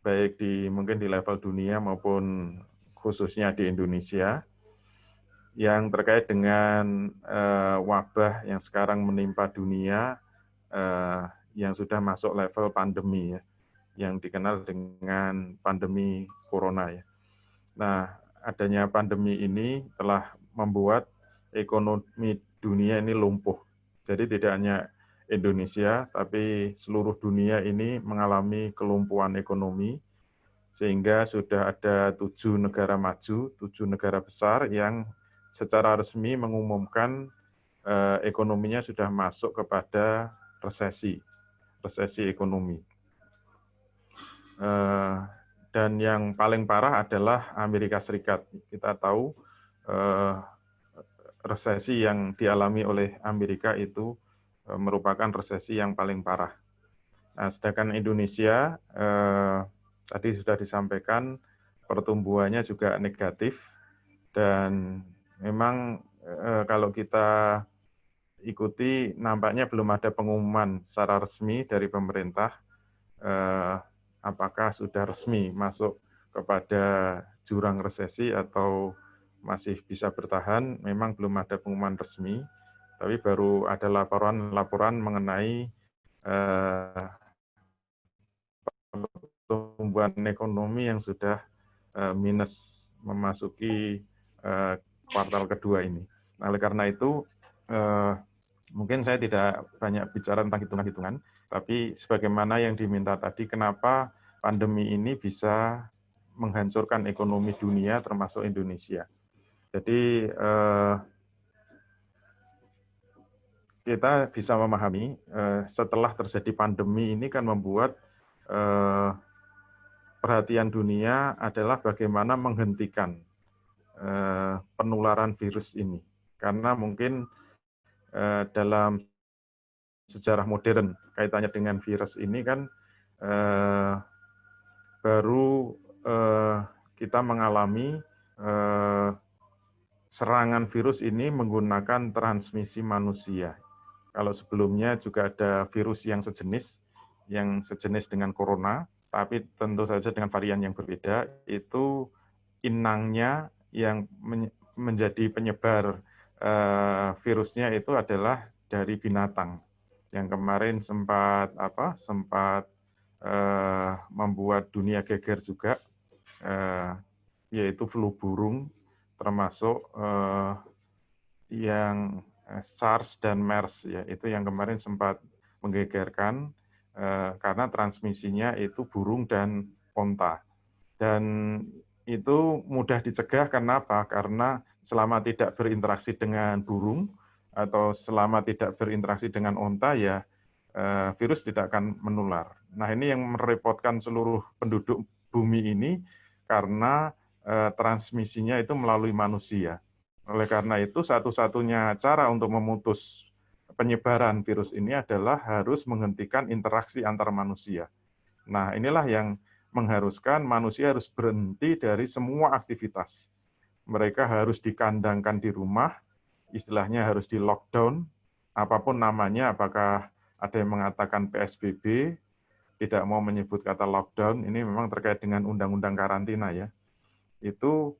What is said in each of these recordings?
baik mungkin di level dunia maupun khususnya di Indonesia, yang terkait dengan wabah yang sekarang menimpa dunia, yang sudah masuk level pandemi ya, yang dikenal dengan pandemi corona ya. Nah, adanya pandemi ini telah membuat ekonomi dunia ini lumpuh. Jadi tidak hanya Indonesia, tapi seluruh dunia ini mengalami kelumpuhan ekonomi, sehingga sudah ada 7 negara maju, 7 negara besar yang secara resmi mengumumkan ekonominya sudah masuk kepada resesi ekonomi. Dan yang paling parah adalah Amerika Serikat. Kita tahu resesi yang dialami oleh Amerika itu merupakan resesi yang paling parah. Nah, sedangkan Indonesia tadi sudah disampaikan pertumbuhannya juga negatif, dan memang kalau kita ikuti nampaknya belum ada pengumuman secara resmi dari pemerintah apakah sudah resmi masuk kepada jurang resesi atau masih bisa bertahan. Memang belum ada pengumuman resmi, tapi baru ada laporan mengenai pertumbuhan ekonomi yang sudah minus memasuki kuartal kedua ini. Nah, oleh karena itu, mungkin saya tidak banyak bicara tentang hitungan-hitungan, tapi sebagaimana yang diminta tadi, kenapa pandemi ini bisa menghancurkan ekonomi dunia termasuk Indonesia. Jadi kita bisa memahami setelah terjadi pandemi ini kan membuat perhatian dunia adalah bagaimana menghentikan penularan virus ini. Karena mungkin dalam sejarah modern kaitannya dengan virus ini kan baru kita mengalami serangan virus ini menggunakan transmisi manusia. Kalau sebelumnya juga ada virus yang sejenis dengan corona, tapi tentu saja dengan varian yang berbeda, itu inangnya yang menjadi penyebar virusnya itu adalah dari binatang. Yang kemarin sempat membuat dunia geger juga, yaitu flu burung, termasuk yang SARS dan MERS, ya, itu yang kemarin sempat menggegerkan karena transmisinya itu burung dan onta. Dan itu mudah dicegah, kenapa? Karena selama tidak berinteraksi dengan burung atau selama tidak berinteraksi dengan onta, ya virus tidak akan menular. Nah, ini yang merepotkan seluruh penduduk bumi ini karena transmisinya itu melalui manusia. Oleh karena itu, satu-satunya cara untuk memutus penyebaran virus ini adalah harus menghentikan interaksi antar manusia. Nah, inilah yang mengharuskan manusia harus berhenti dari semua aktivitas. Mereka harus dikandangkan di rumah, istilahnya harus di lockdown, apapun namanya, apakah ada yang mengatakan PSBB, tidak mau menyebut kata lockdown, ini memang terkait dengan undang-undang karantina ya. Itu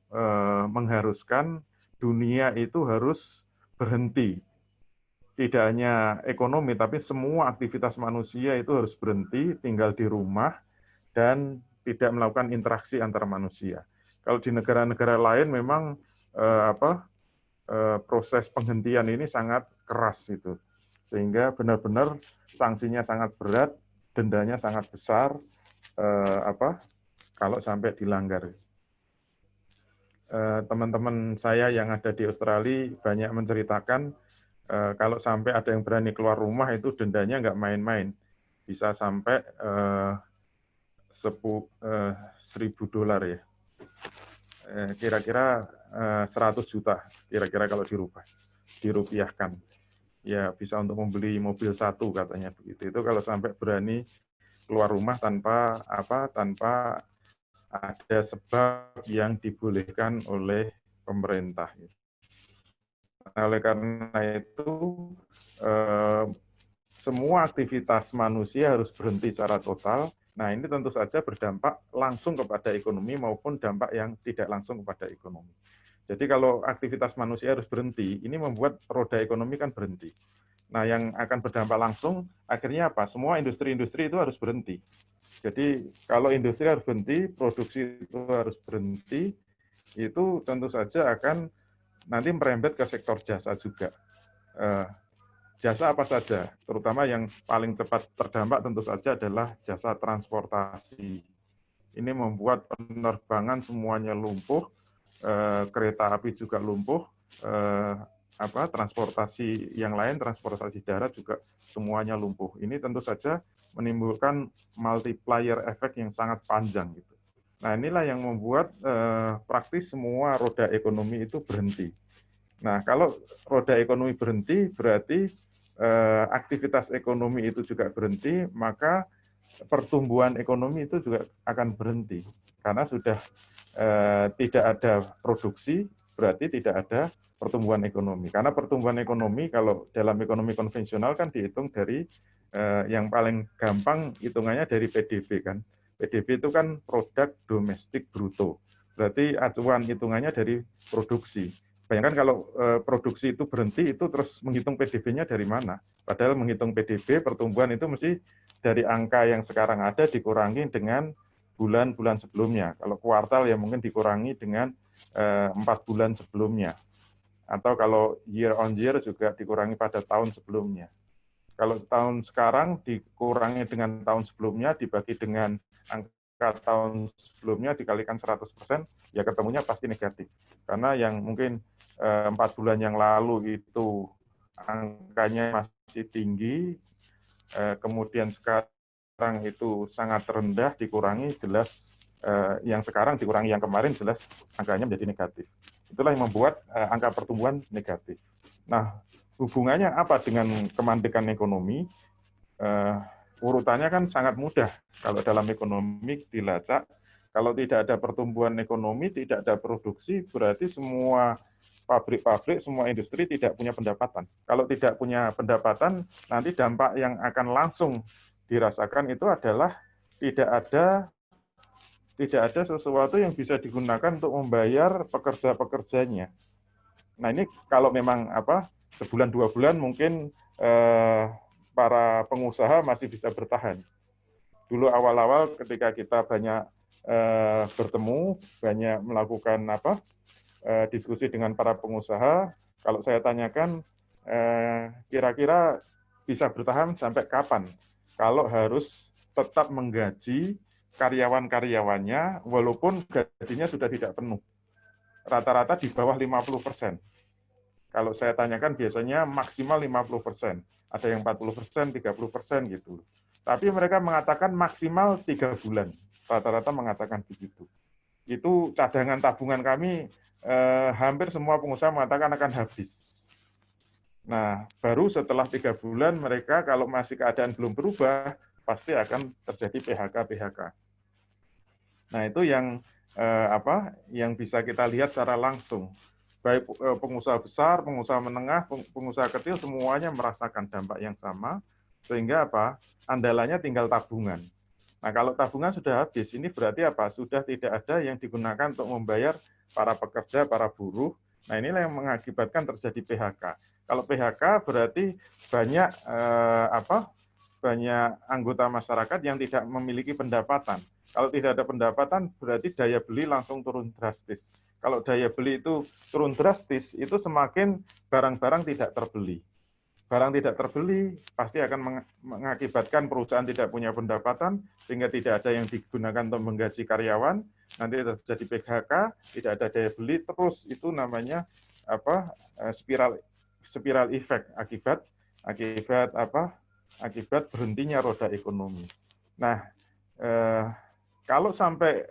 mengharuskan dunia itu harus berhenti. Tidak hanya ekonomi, tapi semua aktivitas manusia itu harus berhenti, tinggal di rumah, dan tidak melakukan interaksi antar manusia. Kalau di negara-negara lain memang proses penghentian ini sangat keras itu, sehingga benar-benar sanksinya sangat berat, dendanya sangat besar kalau sampai dilanggar. Teman-teman saya yang ada di Australia banyak menceritakan kalau sampai ada yang berani keluar rumah itu dendanya nggak main-main, bisa sampai $1.000 ya, kira-kira 100 juta, kira-kira kalau dirupiahkan. Ya bisa untuk membeli mobil satu katanya begitu. Itu kalau sampai berani keluar rumah tanpa ada sebab yang dibolehkan oleh pemerintah. Nah, oleh karena itu semua aktivitas manusia harus berhenti secara total, Nah, ini tentu saja berdampak langsung kepada ekonomi maupun dampak yang tidak langsung kepada ekonomi. Jadi kalau aktivitas manusia harus berhenti, ini membuat roda ekonomi kan berhenti. Nah, yang akan berdampak langsung, akhirnya apa? Semua industri-industri itu harus berhenti. Jadi kalau industri harus berhenti, produksi itu harus berhenti, itu tentu saja akan nanti merembet ke sektor jasa juga. Jasa apa saja, terutama yang paling cepat terdampak tentu saja adalah jasa transportasi. Ini membuat penerbangan semuanya lumpuh, kereta api juga lumpuh, transportasi yang lain, transportasi darat juga semuanya lumpuh. Ini tentu saja menimbulkan multiplier efek yang sangat panjang gitu. Nah, inilah yang membuat praktis semua roda ekonomi itu berhenti. Nah, kalau roda ekonomi berhenti, berarti aktivitas ekonomi itu juga berhenti, maka pertumbuhan ekonomi itu juga akan berhenti. Karena sudah tidak ada produksi, berarti tidak ada pertumbuhan ekonomi. Karena pertumbuhan ekonomi, kalau dalam ekonomi konvensional kan dihitung dari yang paling gampang hitungannya dari PDB kan. PDB itu kan produk domestik bruto. Berarti acuan hitungannya dari produksi. Bayangkan kalau produksi itu berhenti, itu terus menghitung PDB-nya dari mana? Padahal menghitung PDB, pertumbuhan itu mesti dari angka yang sekarang ada dikurangi dengan bulan-bulan sebelumnya. Kalau kuartal ya mungkin dikurangi dengan 4 bulan sebelumnya. Atau kalau year on year juga dikurangi pada tahun sebelumnya. Kalau tahun sekarang dikurangi dengan tahun sebelumnya, dibagi dengan angka tahun sebelumnya, dikalikan 100%, ya ketemunya pasti negatif. Karena yang mungkin 4 bulan yang lalu itu angkanya masih tinggi, kemudian sekarang itu sangat rendah, dikurangi jelas, yang sekarang dikurangi yang kemarin jelas angkanya menjadi negatif. Itulah yang membuat angka pertumbuhan negatif. Nah, hubungannya apa dengan kemandekan ekonomi? Urutannya kan sangat mudah. Kalau dalam ekonomi dilacak, kalau tidak ada pertumbuhan ekonomi, tidak ada produksi, berarti semua pabrik-pabrik, semua industri tidak punya pendapatan. Kalau tidak punya pendapatan, nanti dampak yang akan langsung dirasakan itu adalah tidak ada sesuatu yang bisa digunakan untuk membayar pekerja-pekerjanya. Nah, ini kalau memang sebulan 2 bulan mungkin para pengusaha masih bisa bertahan. Dulu awal-awal ketika kita banyak bertemu, banyak melakukan diskusi dengan para pengusaha, kalau saya tanyakan kira-kira bisa bertahan sampai kapan kalau harus tetap menggaji karyawan-karyawannya walaupun gajinya sudah tidak penuh. Rata-rata di bawah 50%. Kalau saya tanyakan biasanya maksimal 50%. Ada yang 40%, 30% gitu. Tapi mereka mengatakan maksimal 3 bulan. Rata-rata mengatakan begitu. Itu cadangan tabungan kami hampir semua pengusaha mengatakan akan habis. Nah, baru setelah 3 bulan mereka kalau masih keadaan belum berubah, pasti akan terjadi PHK-PHK. Nah, itu yang yang bisa kita lihat secara langsung. Baik pengusaha besar, pengusaha menengah, pengusaha kecil, semuanya merasakan dampak yang sama, sehingga andalannya tinggal tabungan. Nah, kalau tabungan sudah habis, ini berarti sudah tidak ada yang digunakan untuk membayar para pekerja, para buruh. Nah, inilah yang mengakibatkan terjadi PHK. Kalau PHK berarti banyak banyak anggota masyarakat yang tidak memiliki pendapatan. Kalau tidak ada pendapatan, berarti daya beli langsung turun drastis. Kalau daya beli itu turun drastis, itu semakin barang-barang tidak terbeli. Barang tidak terbeli pasti akan mengakibatkan perusahaan tidak punya pendapatan, sehingga tidak ada yang digunakan untuk menggaji karyawan, nanti terjadi PHK, tidak ada daya beli, terus itu namanya spiral effect akibat berhentinya roda ekonomi. Nah, kalau sampai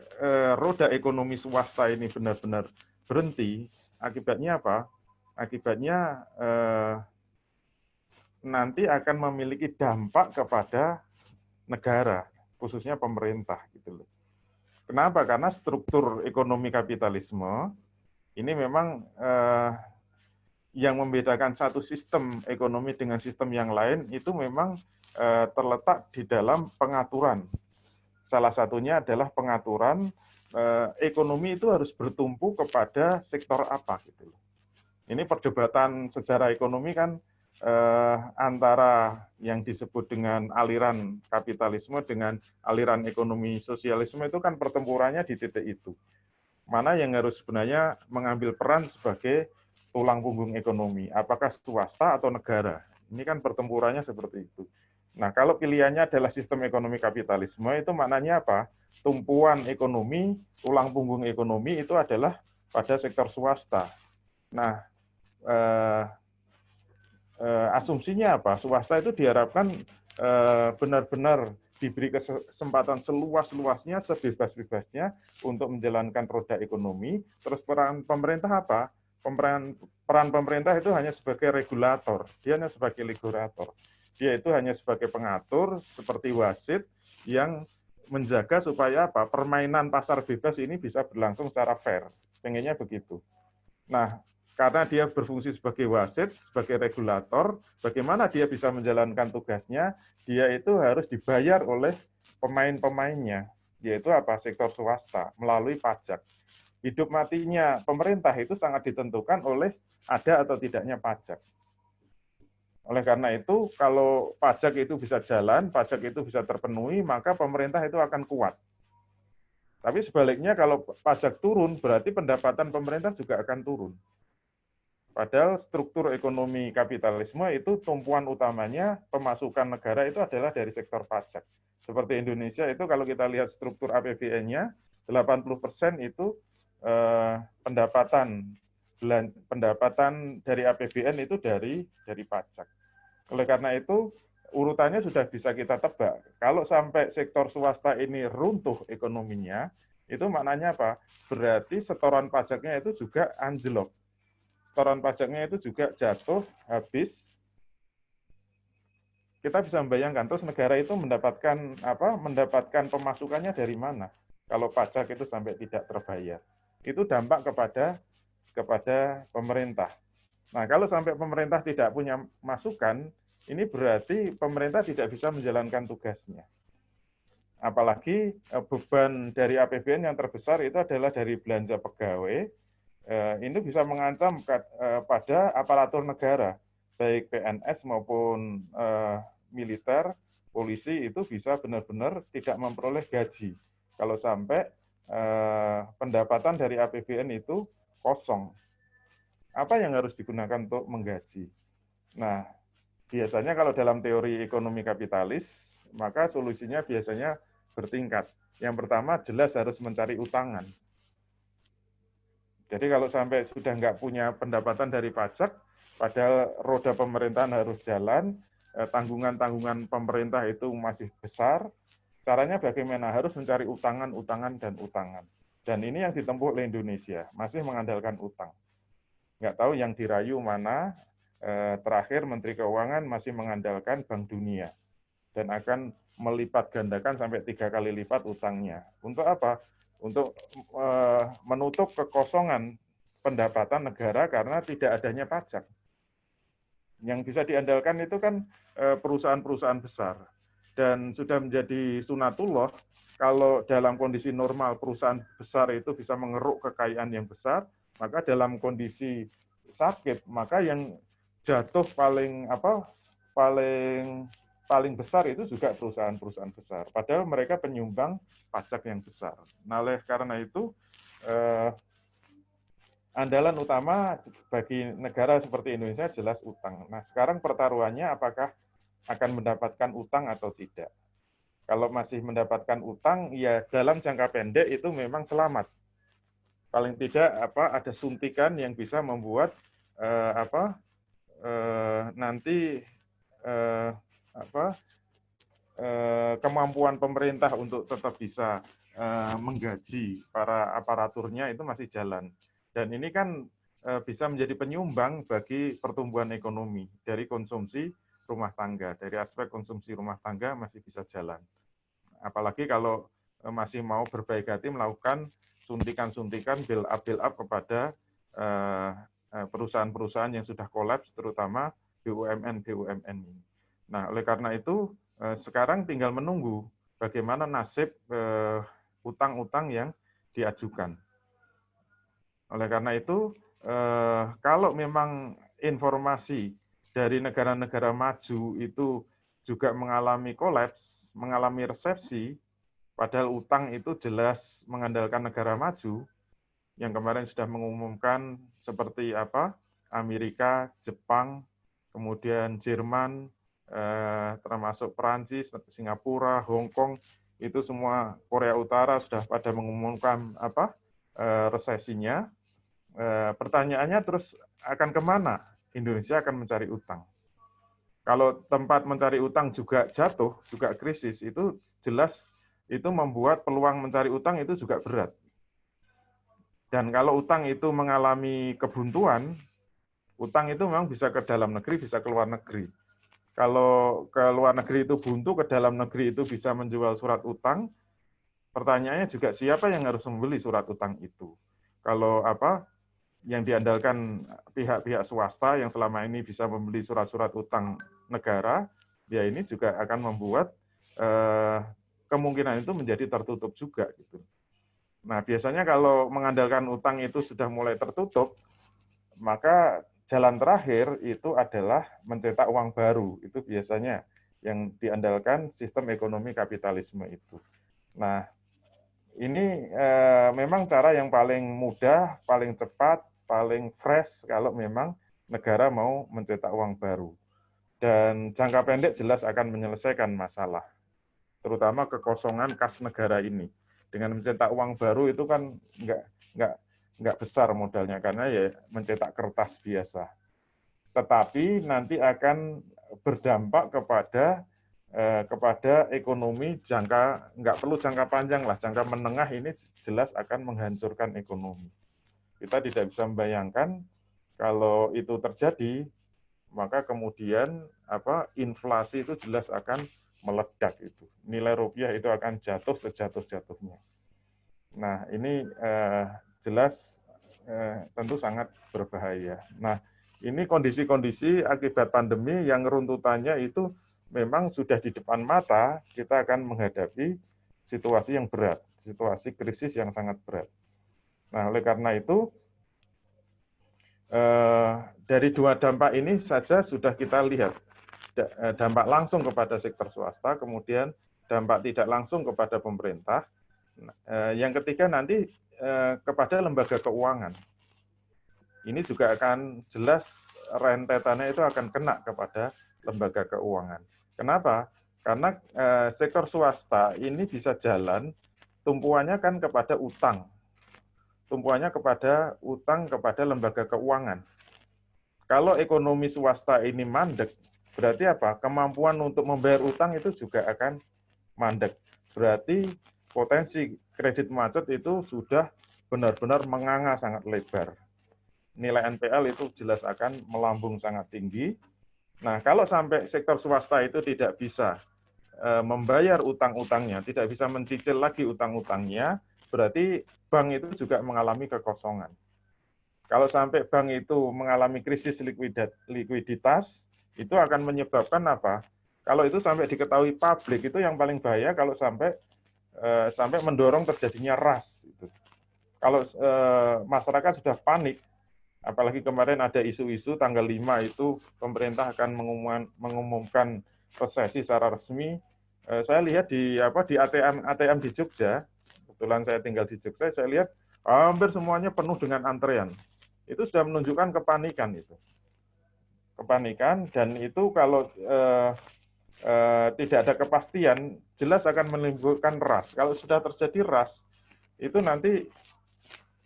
roda ekonomi swasta ini benar-benar berhenti, akibatnya apa? Akibatnya nanti akan memiliki dampak kepada negara, khususnya pemerintah gitu loh. Kenapa? Karena struktur ekonomi kapitalisme ini memang yang membedakan satu sistem ekonomi dengan sistem yang lain itu memang terletak di dalam pengaturan. Salah satunya adalah pengaturan ekonomi itu harus bertumpu kepada sektor apa gitu. Ini perdebatan sejarah ekonomi kan antara yang disebut dengan aliran kapitalisme dengan aliran ekonomi sosialisme itu kan pertempurannya di titik itu. Mana yang harus sebenarnya mengambil peran sebagai tulang punggung ekonomi, apakah swasta atau negara? Ini kan pertempurannya seperti itu. Nah, kalau pilihannya adalah sistem ekonomi kapitalisme, itu maknanya apa? Tumpuan ekonomi, tulang punggung ekonomi itu adalah pada sektor swasta. Nah, asumsinya apa? Swasta itu diharapkan benar-benar diberi kesempatan seluas-luasnya, sebebas-bebasnya untuk menjalankan roda ekonomi. Terus peran pemerintah apa? Peran pemerintah itu hanya sebagai regulator, dia hanya sebagai regulator. Dia itu hanya sebagai pengatur seperti wasit yang menjaga supaya apa? Permainan pasar bebas ini bisa berlangsung secara fair. Pengennya begitu. Nah, karena dia berfungsi sebagai wasit, sebagai regulator, bagaimana dia bisa menjalankan tugasnya, dia itu harus dibayar oleh pemain-pemainnya, yaitu apa? Sektor swasta, melalui pajak. Hidup matinya pemerintah itu sangat ditentukan oleh ada atau tidaknya pajak. Oleh karena itu, kalau pajak itu bisa jalan, pajak itu bisa terpenuhi, maka pemerintah itu akan kuat. Tapi sebaliknya kalau pajak turun, berarti pendapatan pemerintah juga akan turun. Padahal struktur ekonomi kapitalisme itu tumpuan utamanya pemasukan negara itu adalah dari sektor pajak. Seperti Indonesia itu kalau kita lihat struktur APBN-nya, 80% itu pendapatan dari APBN itu dari pajak. Oleh karena itu, urutannya sudah bisa kita tebak. Kalau sampai sektor swasta ini runtuh ekonominya, itu maknanya apa? Berarti setoran pajaknya itu juga anjlok. Setoran pajaknya itu juga jatuh, habis. Kita bisa membayangkan, terus negara itu mendapatkan pemasukannya dari mana? Kalau pajak itu sampai tidak terbayar. Itu dampak kepada pemerintah. Nah, kalau sampai pemerintah tidak punya masukan, ini berarti pemerintah tidak bisa menjalankan tugasnya. Apalagi beban dari APBN yang terbesar itu adalah dari belanja pegawai, ini bisa mengancam pada aparatur negara, baik PNS maupun militer, polisi itu bisa benar-benar tidak memperoleh gaji. Kalau sampai pendapatan dari APBN itu kosong. Apa yang harus digunakan untuk menggaji? Nah, biasanya kalau dalam teori ekonomi kapitalis, maka solusinya biasanya bertingkat. Yang pertama jelas harus mencari utangan. Jadi kalau sampai sudah nggak punya pendapatan dari pajak, padahal roda pemerintahan harus jalan, tanggungan-tanggungan pemerintah itu masih besar, caranya bagaimana? Harus mencari utangan, dan utangan. Dan ini yang ditempuh oleh Indonesia, masih mengandalkan utang. Nggak tahu yang dirayu mana, terakhir Menteri Keuangan masih mengandalkan Bank Dunia dan akan melipat gandakan sampai 3 kali lipat utangnya. Untuk apa? Untuk menutup kekosongan pendapatan negara karena tidak adanya pajak. Yang bisa diandalkan itu kan perusahaan-perusahaan besar. Dan sudah menjadi sunatullah, kalau dalam kondisi normal perusahaan besar itu bisa mengeruk kekayaan yang besar, maka dalam kondisi sakit, maka yang jatuh paling besar itu juga perusahaan-perusahaan besar. Padahal mereka penyumbang pajak yang besar. Nah, oleh karena itu, andalan utama bagi negara seperti Indonesia jelas utang. Nah, sekarang pertaruhannya apakah akan mendapatkan utang atau tidak. Kalau masih mendapatkan utang, ya dalam jangka pendek itu memang selamat. Paling tidak ada suntikan yang bisa membuat nanti kemampuan pemerintah untuk tetap bisa menggaji para aparaturnya itu masih jalan. Dan ini kan bisa menjadi penyumbang bagi pertumbuhan ekonomi dari konsumsi rumah tangga. Dari aspek konsumsi rumah tangga masih bisa jalan. Apalagi kalau masih mau berbaik hati melakukan suntikan-suntikan build up kepada perusahaan-perusahaan yang sudah kolaps, terutama BUMN ini. Nah, oleh karena itu sekarang tinggal menunggu bagaimana nasib utang-utang yang diajukan. Oleh karena itu, kalau memang informasi dari negara-negara maju itu juga mengalami kolaps, mengalami resesi, padahal utang itu jelas mengandalkan negara maju, yang kemarin sudah mengumumkan seperti apa, Amerika, Jepang, kemudian Jerman, termasuk Perancis, Singapura, Hong Kong, itu semua Korea Utara sudah pada mengumumkan apa resesinya. Pertanyaannya terus akan kemana? Indonesia akan mencari utang. Kalau tempat mencari utang juga jatuh, juga krisis, itu jelas itu membuat peluang mencari utang itu juga berat. Dan kalau utang itu mengalami kebuntuan, utang itu memang bisa ke dalam negeri, bisa ke luar negeri. Kalau ke luar negeri itu buntu, ke dalam negeri itu bisa menjual surat utang, pertanyaannya juga siapa yang harus membeli surat utang itu? Kalau apa yang diandalkan pihak-pihak swasta yang selama ini bisa membeli surat-surat utang negara, ya ini juga akan membuat kemungkinan itu menjadi tertutup juga gitu. Nah, biasanya kalau mengandalkan utang itu sudah mulai tertutup, maka jalan terakhir itu adalah mencetak uang baru. Itu biasanya yang diandalkan sistem ekonomi kapitalisme itu. Nah, ini memang cara yang paling mudah, paling cepat, paling fresh kalau memang negara mau mencetak uang baru. Dan jangka pendek jelas akan menyelesaikan masalah, terutama kekosongan kas negara ini. Dengan mencetak uang baru itu kan nggak besar modalnya, karena ya mencetak kertas biasa. Tetapi nanti akan berdampak kepada ekonomi nggak perlu jangka panjang lah, jangka menengah ini jelas akan menghancurkan ekonomi. Kita tidak bisa membayangkan kalau itu terjadi, maka kemudian inflasi itu jelas akan meledak itu. Nilai rupiah itu akan jatuh sejatuh-jatuhnya. Nah, ini jelas tentu sangat berbahaya. Nah, ini kondisi-kondisi akibat pandemi yang runtutannya itu memang sudah di depan mata, kita akan menghadapi situasi yang berat, situasi krisis yang sangat berat. Nah, oleh karena itu, dari dua dampak ini saja sudah kita lihat, dampak langsung kepada sektor swasta, kemudian dampak tidak langsung kepada pemerintah. Yang ketiga nanti kepada lembaga keuangan. Ini juga akan jelas rentetannya itu akan kena kepada lembaga keuangan. Kenapa? Karena sektor swasta ini bisa jalan, tumpuannya kan kepada utang. Tumpuannya kepada utang kepada lembaga keuangan. Kalau ekonomi swasta ini mandek, berarti apa? Kemampuan untuk membayar utang itu juga akan mandek. Berarti potensi kredit macet itu sudah benar-benar menganga sangat lebar. Nilai NPL itu jelas akan melambung sangat tinggi. Nah, kalau sampai sektor swasta itu tidak bisa membayar utang-utangnya, tidak bisa mencicil lagi utang-utangnya, berarti bank itu juga mengalami kekosongan. Kalau sampai bank itu mengalami krisis likuiditas, itu akan menyebabkan apa? Kalau itu sampai diketahui publik, itu yang paling bahaya kalau sampai mendorong terjadinya ras. Gitu. Kalau masyarakat sudah panik, apalagi kemarin ada isu-isu tanggal 5 itu pemerintah akan mengumumkan resesi secara resmi. Saya lihat di ATM di Jogja, kebetulan saya tinggal di Jogja, saya lihat hampir semuanya penuh dengan antrean. Itu sudah menunjukkan kepanikan itu. Kepanikan, dan itu kalau tidak ada kepastian, jelas akan menimbulkan ras. Kalau sudah terjadi ras, itu nanti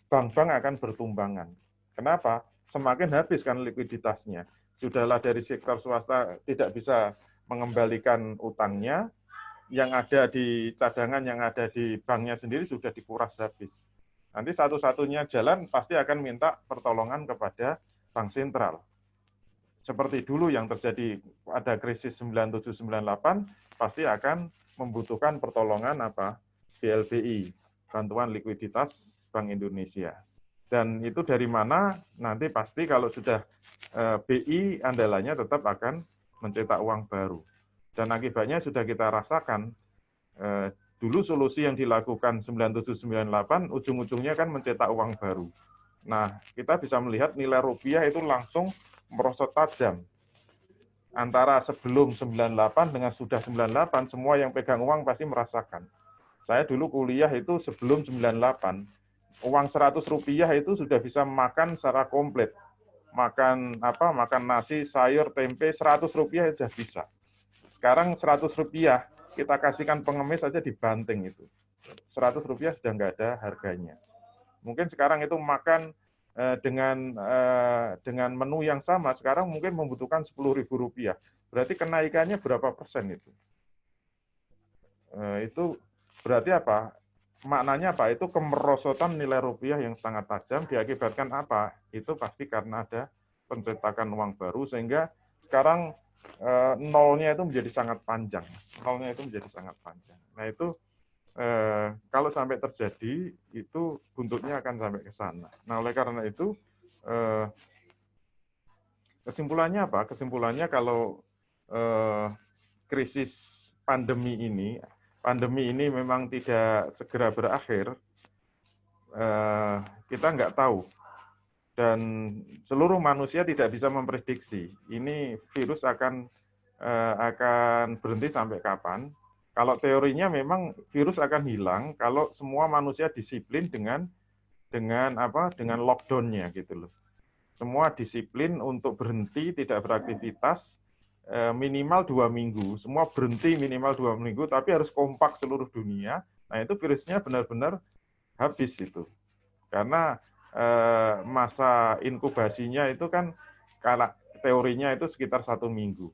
bank-bank akan bertumbangan. Kenapa? Semakin habis kan likuiditasnya. Sudahlah dari sektor swasta tidak bisa mengembalikan utangnya, yang ada di cadangan, yang ada di banknya sendiri sudah dikuras habis. Nanti satu-satunya jalan pasti akan minta pertolongan kepada bank sentral. Seperti dulu yang terjadi pada krisis 97-98, pasti akan membutuhkan pertolongan BLBI, bantuan likuiditas Bank Indonesia. Dan itu dari mana? Nanti pasti kalau sudah BI andalannya tetap akan mencetak uang baru. Dan akibatnya sudah kita rasakan, Dulu solusi yang dilakukan 9798 ujung-ujungnya kan mencetak uang baru. Nah, kita bisa melihat nilai rupiah itu langsung merosot tajam. Antara sebelum 98 dengan sudah 98, semua yang pegang uang pasti merasakan. Saya dulu kuliah itu sebelum 98, uang 100 rupiah itu sudah bisa makan secara komplit. Makan nasi, sayur, tempe, 100 rupiah sudah bisa. Sekarang 100 rupiah, kita kasihkan pengemis saja dibanting itu. 100 rupiah sudah nggak ada harganya. Mungkin sekarang itu makan dengan menu yang sama, sekarang mungkin membutuhkan 10.000 rupiah. Berarti kenaikannya berapa persen itu? Itu berarti apa? Maknanya apa? Itu kemerosotan nilai rupiah yang sangat tajam diakibatkan apa? Itu pasti karena ada pencetakan uang baru, sehingga sekarang nolnya itu menjadi sangat panjang. Nolnya itu menjadi sangat panjang. Nah itu kalau sampai terjadi, itu buntutnya akan sampai ke sana. Nah, oleh karena itu, kesimpulannya apa? Kesimpulannya kalau krisis pandemi ini memang tidak segera berakhir, kita nggak tahu. Dan seluruh manusia tidak bisa memprediksi ini virus akan berhenti sampai kapan. Kalau teorinya memang virus akan hilang kalau semua manusia disiplin dengan lockdown-nya gitu loh. Semua disiplin untuk berhenti, tidak beraktivitas minimal 2 minggu. Semua berhenti minimal 2 minggu, tapi harus kompak seluruh dunia. Nah itu virusnya benar-benar habis itu. Karena masa inkubasinya itu kan teorinya itu sekitar 1 minggu.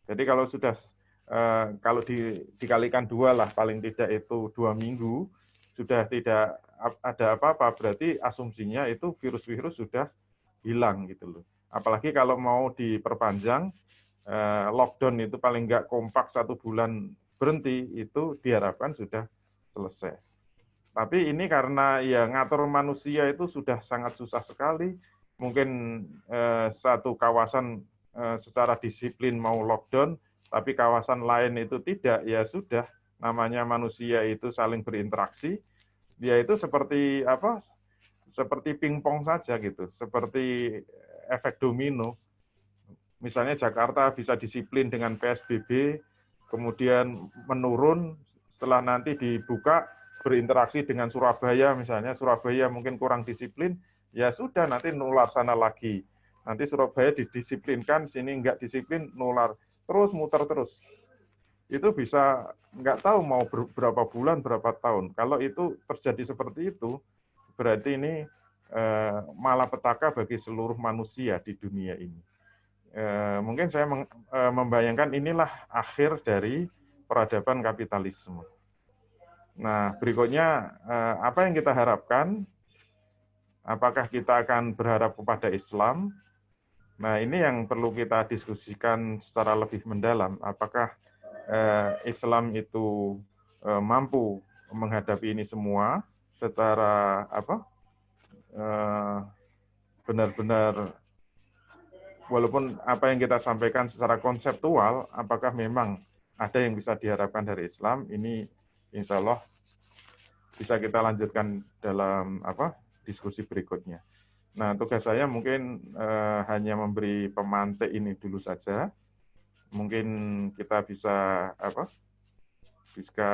Jadi kalau sudah kalau dikalikan 2 lah, paling tidak itu 2 minggu, sudah tidak ada apa-apa, berarti asumsinya itu virus-virus sudah hilang gitu loh. Apalagi kalau mau diperpanjang, lockdown itu paling nggak kompak 1 bulan berhenti, itu diharapkan sudah selesai. Tapi ini karena ya ngatur manusia itu sudah sangat susah sekali. Mungkin satu kawasan secara disiplin mau lockdown, tapi kawasan lain itu tidak, ya sudah, namanya manusia itu saling berinteraksi, dia itu seperti apa? Seperti pingpong saja gitu, seperti efek domino. Misalnya Jakarta bisa disiplin dengan PSBB, kemudian menurun, setelah nanti dibuka, berinteraksi dengan Surabaya misalnya, Surabaya mungkin kurang disiplin, ya sudah nanti nular sana lagi. Nanti Surabaya didisiplinkan, sini nggak disiplin, nular. Terus muter terus. Itu bisa nggak tahu mau berapa bulan, berapa tahun. Kalau itu terjadi seperti itu, berarti ini malapetaka bagi seluruh manusia di dunia ini. Mungkin saya membayangkan inilah akhir dari peradaban kapitalisme. Nah, berikutnya apa yang kita harapkan? Apakah kita akan berharap kepada Islam? Nah, ini yang perlu kita diskusikan secara lebih mendalam. Apakah Islam itu mampu menghadapi ini semua secara benar-benar, walaupun apa yang kita sampaikan secara konseptual, apakah memang ada yang bisa diharapkan dari Islam? Ini insya Allah bisa kita lanjutkan dalam diskusi berikutnya. Nah, tugas saya mungkin hanya memberi pemantik ini dulu saja. Mungkin kita bisa bisa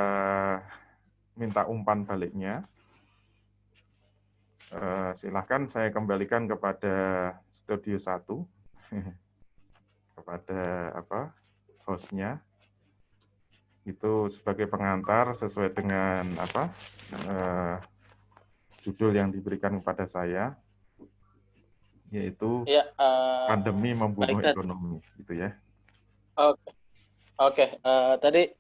minta umpan baliknya. Silahkan saya kembalikan kepada studio 1, kepada hostnya. Itu sebagai pengantar sesuai dengan judul yang diberikan kepada saya, yaitu pandemi membunuh ekonomi, gitu ya. Oke. Tadi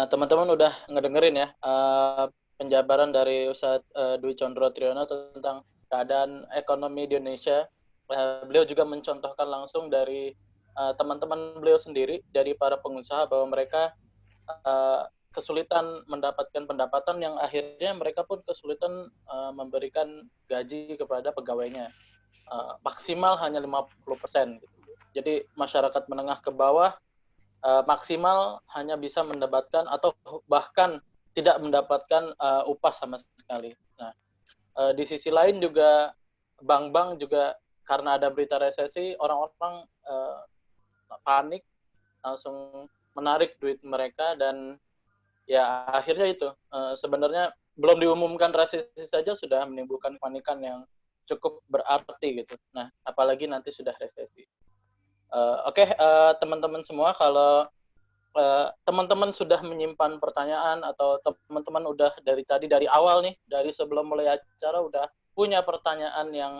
teman-teman udah ngedengerin ya penjabaran dari Ustadz Dwi Condro Triyono tentang keadaan ekonomi di Indonesia. Beliau juga mencontohkan langsung dari teman-teman beliau sendiri, dari para pengusaha, bahwa mereka kesulitan mendapatkan pendapatan yang akhirnya mereka pun kesulitan memberikan gaji kepada pegawainya. Maksimal hanya 50%. Jadi masyarakat menengah ke bawah maksimal hanya bisa mendapatkan atau bahkan tidak mendapatkan upah sama sekali. Nah, di sisi lain juga bank-bank juga karena ada berita resesi, orang-orang panik, langsung menarik duit mereka, dan ya akhirnya itu sebenarnya belum diumumkan resesi saja sudah menimbulkan kepanikan yang cukup berarti gitu. Nah, apalagi nanti sudah resesi. Oke, teman-teman semua, kalau teman-teman sudah menyimpan pertanyaan atau teman-teman udah dari awal nih, dari sebelum mulai acara udah punya pertanyaan yang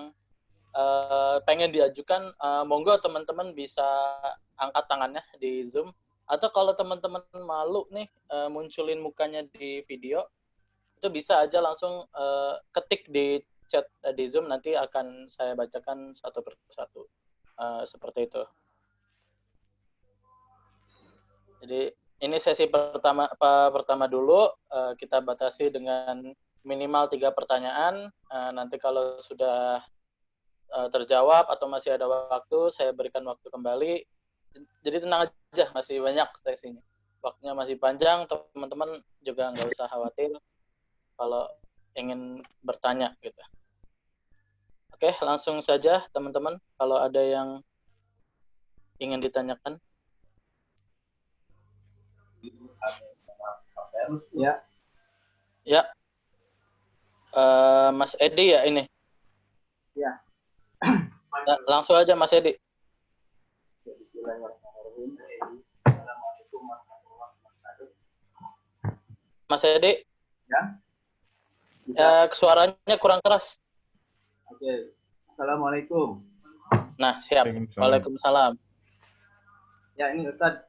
pengen diajukan, monggo teman-teman bisa angkat tangannya di Zoom. Atau kalau teman-teman malu nih munculin mukanya di video, itu bisa aja langsung ketik di chat di Zoom, nanti akan saya bacakan satu persatu. Seperti itu. Jadi ini sesi pertama dulu, kita batasi dengan minimal 3 pertanyaan. Nanti kalau sudah terjawab atau masih ada waktu, saya berikan waktu kembali. Jadi tenang aja, masih banyak sesinya. Waktunya masih panjang, teman-teman juga nggak usah khawatir kalau ingin bertanya gitu. Oke, langsung saja teman-teman, kalau ada yang ingin ditanyakan. Ya. Ya. Mas Edi ya ini? Ya. Langsung aja Mas Edi. Bismillahirrahmanirrahim. Assalamualaikum warahmatullahi wabarakatuh. Mas Edi? Ya. Suaranya kurang keras. Oke. Assalamualaikum. Nah, siap. Waalaikumsalam. Ya, ini Ustadz,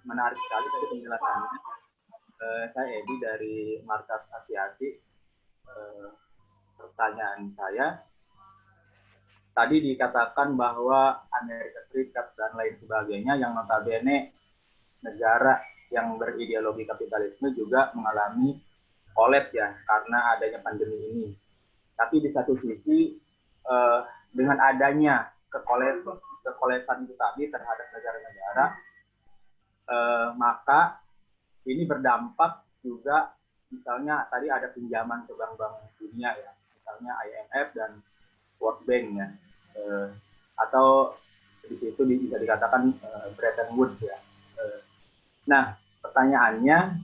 menarik sekali tadi penjelasannya. Saya Edi dari Markas Asiasi. Pertanyaan saya, tadi dikatakan bahwa Amerika Serikat dan lain sebagainya yang notabene negara yang berideologi kapitalisme juga mengalami kolaps ya karena adanya pandemi ini. Tapi di satu sisi dengan adanya kekolapsan itu tadi terhadap negara-negara, maka ini berdampak juga, misalnya tadi ada pinjaman ke bank-bank dunia ya, misalnya IMF dan World Bank ya, atau di situ bisa dikatakan Bretton Woods ya. Nah, pertanyaannya,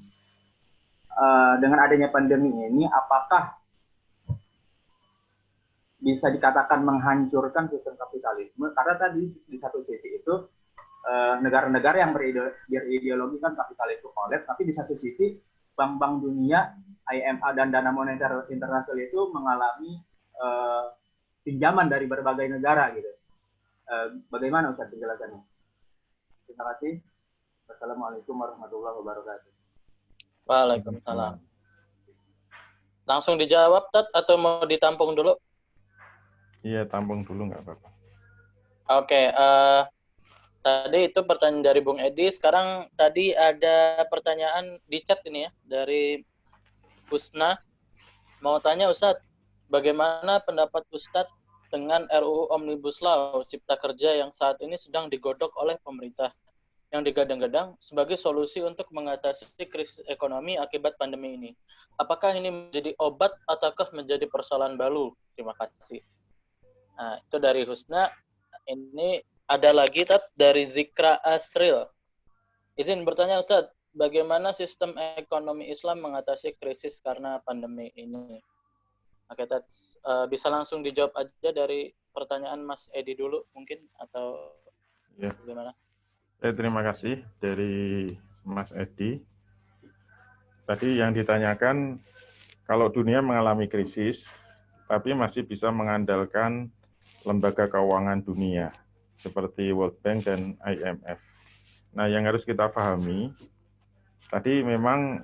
dengan adanya pandemi ini, apakah bisa dikatakan menghancurkan sistem kapitalisme? Karena tadi di satu sisi itu negara-negara yang berideologi kan kapitalisme kolaps, tapi di satu sisi bank-bank dunia, IMF dan Dana Moneter Internasional itu mengalami pinjaman dari berbagai negara gitu. Bagaimana Ustaz penjelasannya? Terima kasih. Wassalamualaikum warahmatullahi wabarakatuh. Waalaikumsalam. Langsung dijawab, Tat, atau mau ditampung dulu? Iya, tampung dulu nggak apa-apa. Oke, tadi itu pertanyaan dari Bung Edi. Sekarang tadi ada pertanyaan di chat ini ya, dari Husna. Mau tanya Ustadz, bagaimana pendapat Ustadz dengan RUU Omnibus Law Cipta Kerja yang saat ini sedang digodok oleh pemerintah, yang digadang-gadang sebagai solusi untuk mengatasi krisis ekonomi akibat pandemi ini? Apakah ini menjadi obat ataukah menjadi persoalan baru? Terima kasih. Nah, itu dari Husna. Ini ada lagi dari Zikra Asril. Izin bertanya Ustadz, bagaimana sistem ekonomi Islam mengatasi krisis karena pandemi ini? Oke, bisa langsung dijawab aja dari pertanyaan Mas Edi dulu mungkin, atau ya. Bagaimana? Terima kasih dari Mas Edi. Tadi yang ditanyakan, kalau dunia mengalami krisis, tapi masih bisa mengandalkan lembaga keuangan dunia seperti World Bank dan IMF. Nah, yang harus kita pahami, tadi memang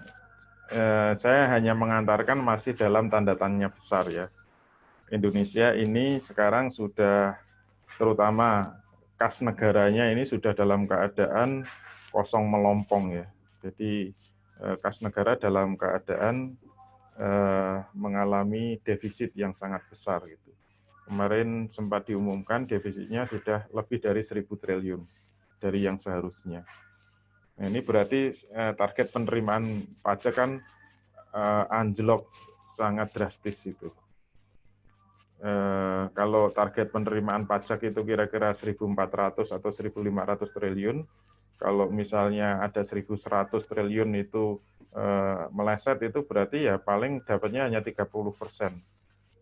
saya hanya mengantarkan masih dalam tanda tanya besar ya. Indonesia ini sekarang sudah, terutama kas negaranya ini sudah dalam keadaan kosong melompong ya. Jadi kas negara dalam keadaan mengalami defisit yang sangat besar gitu. Kemarin sempat diumumkan defisitnya sudah lebih dari 1.000 triliun dari yang seharusnya. Nah, ini berarti target penerimaan pajak kan anjlok sangat drastis itu. Kalau target penerimaan pajak itu kira-kira 1.400 atau 1.500 triliun, kalau misalnya ada 1.100 triliun itu meleset, itu berarti ya paling dapatnya hanya 30%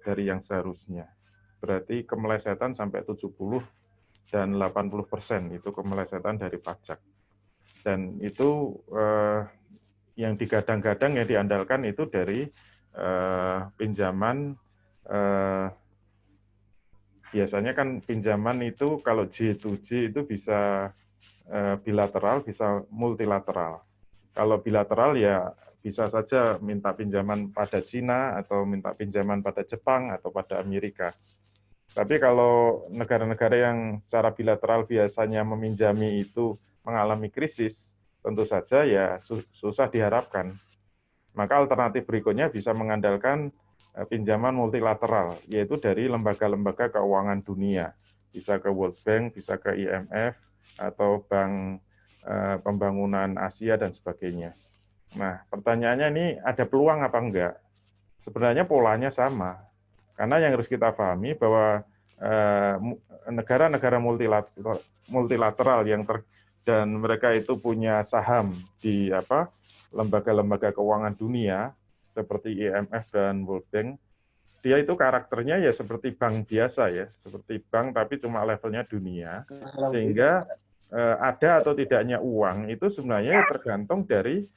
dari yang seharusnya. Berarti kemelesetan sampai 70 dan 80% itu kemelesetan dari pajak. Dan itu yang digadang-gadang ya diandalkan itu dari pinjaman, biasanya kan pinjaman itu kalau J2J itu bisa bilateral, bisa multilateral. Kalau bilateral ya bisa saja minta pinjaman pada Cina atau minta pinjaman pada Jepang atau pada Amerika. Tapi kalau negara-negara yang secara bilateral biasanya meminjami itu mengalami krisis, tentu saja ya susah diharapkan. Maka alternatif berikutnya bisa mengandalkan pinjaman multilateral, yaitu dari lembaga-lembaga keuangan dunia. Bisa ke World Bank, bisa ke IMF, atau Bank Pembangunan Asia, dan sebagainya. Nah, pertanyaannya ini ada peluang apa enggak? Sebenarnya polanya sama. Karena yang harus kita pahami bahwa negara-negara multilateral dan mereka itu punya saham di lembaga-lembaga keuangan dunia seperti IMF dan World Bank, dia itu karakternya ya seperti bank biasa ya, seperti bank tapi cuma levelnya dunia, sehingga ada atau tidaknya uang itu sebenarnya tergantung dari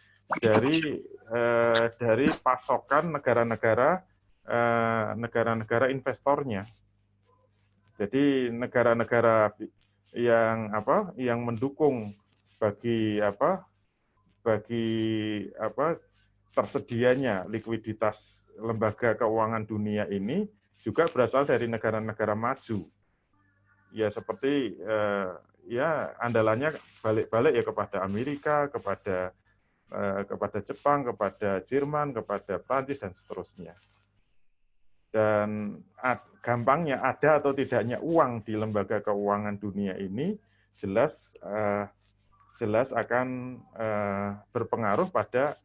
pasokan negara-negara investornya. Jadi negara-negara yang mendukung bagi tersedianya likuiditas lembaga keuangan dunia ini juga berasal dari negara-negara maju. Ya seperti ya andalannya balik-balik ya kepada Amerika, kepada Jepang, kepada Jerman, kepada Prancis, dan seterusnya. Dan gampangnya ada atau tidaknya uang di lembaga keuangan dunia ini jelas akan berpengaruh pada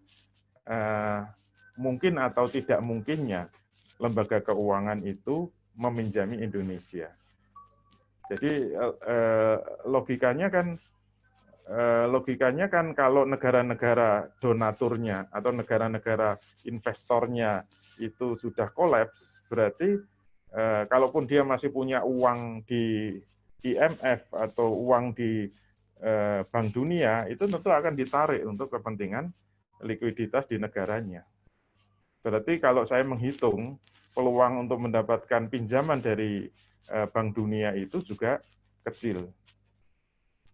mungkin atau tidak mungkinnya lembaga keuangan itu meminjami Indonesia. Jadi logikanya kan kalau negara-negara donaturnya atau negara-negara investornya itu sudah kolaps, berarti kalaupun dia masih punya uang di IMF atau uang di Bank Dunia, itu tentu akan ditarik untuk kepentingan likuiditas di negaranya. Berarti kalau saya menghitung peluang untuk mendapatkan pinjaman dari Bank Dunia itu juga kecil.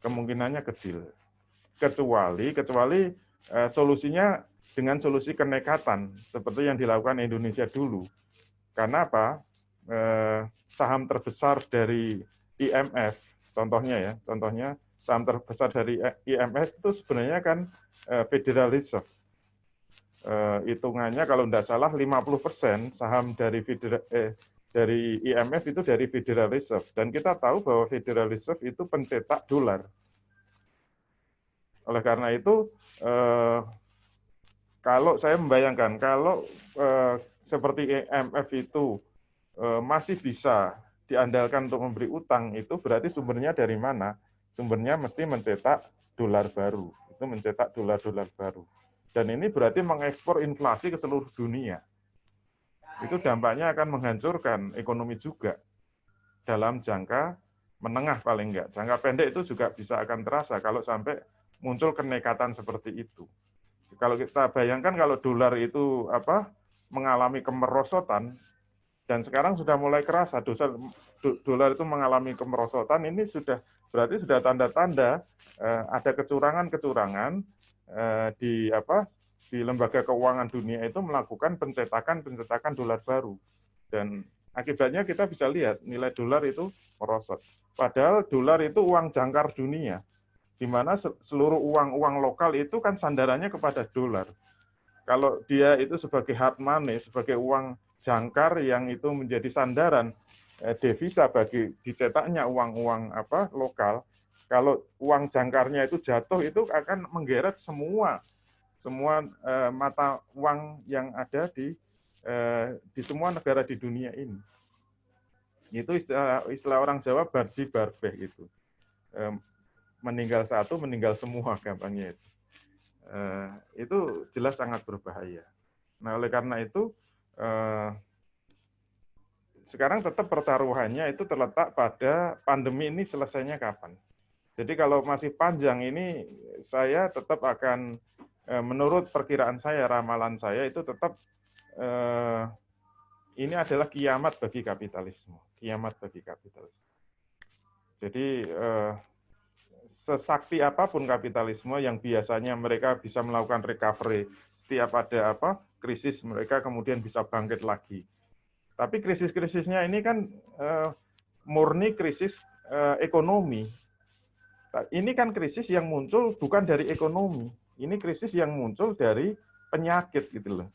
Kemungkinannya kecil. Kecuali solusinya dengan solusi kenekatan seperti yang dilakukan Indonesia dulu. Karena apa? Saham terbesar dari IMF, contohnya saham terbesar dari IMF itu sebenarnya kan Federal Reserve. Hitungannya kalau tidak salah 50% saham dari IMF itu dari Federal Reserve. Dan kita tahu bahwa Federal Reserve itu pencetak dolar. Oleh karena itu, kalau saya membayangkan, kalau seperti IMF itu masih bisa diandalkan untuk memberi utang, itu berarti sumbernya dari mana? Sumbernya mesti mencetak dolar baru. Itu mencetak dolar-dolar baru. Dan ini berarti mengekspor inflasi ke seluruh dunia. Itu dampaknya akan menghancurkan ekonomi juga. Dalam jangka menengah paling enggak. Jangka pendek itu juga bisa akan terasa kalau sampai muncul kenekatan seperti itu. Kalau kita bayangkan kalau dolar itu mengalami kemerosotan, dan sekarang sudah mulai kerasa dolar itu mengalami kemerosotan, ini berarti sudah tanda-tanda ada kecurangan-kecurangan di lembaga keuangan dunia itu melakukan pencetakan dolar baru. Dan akibatnya kita bisa lihat nilai dolar itu merosot. Padahal dolar itu uang jangkar dunia, di mana seluruh uang lokal itu kan sandarannya kepada dolar. Kalau dia itu sebagai hard money, sebagai uang jangkar yang itu menjadi sandaran devisa bagi dicetaknya uang-uang lokal, Kalau uang jangkarnya itu jatuh, itu akan menggeret semua mata uang yang ada di semua negara di dunia ini. Itu istilah orang Jawa barji barbeh itu. Meninggal satu, meninggal semua gampangnya itu. Itu jelas sangat berbahaya. Nah, oleh karena itu sekarang tetap pertaruhannya itu terletak pada pandemi ini selesainya kapan. Jadi kalau masih panjang ini, saya tetap akan, menurut perkiraan saya, ramalan saya itu tetap ini adalah kiamat bagi kapitalisme. Kiamat bagi kapitalisme. Jadi sesakti apapun kapitalisme yang biasanya mereka bisa melakukan recovery, setiap ada krisis mereka kemudian bisa bangkit lagi. Tapi krisis-krisisnya ini kan murni krisis ekonomi. Ini kan krisis yang muncul bukan dari ekonomi. Ini krisis yang muncul dari penyakit gitu loh.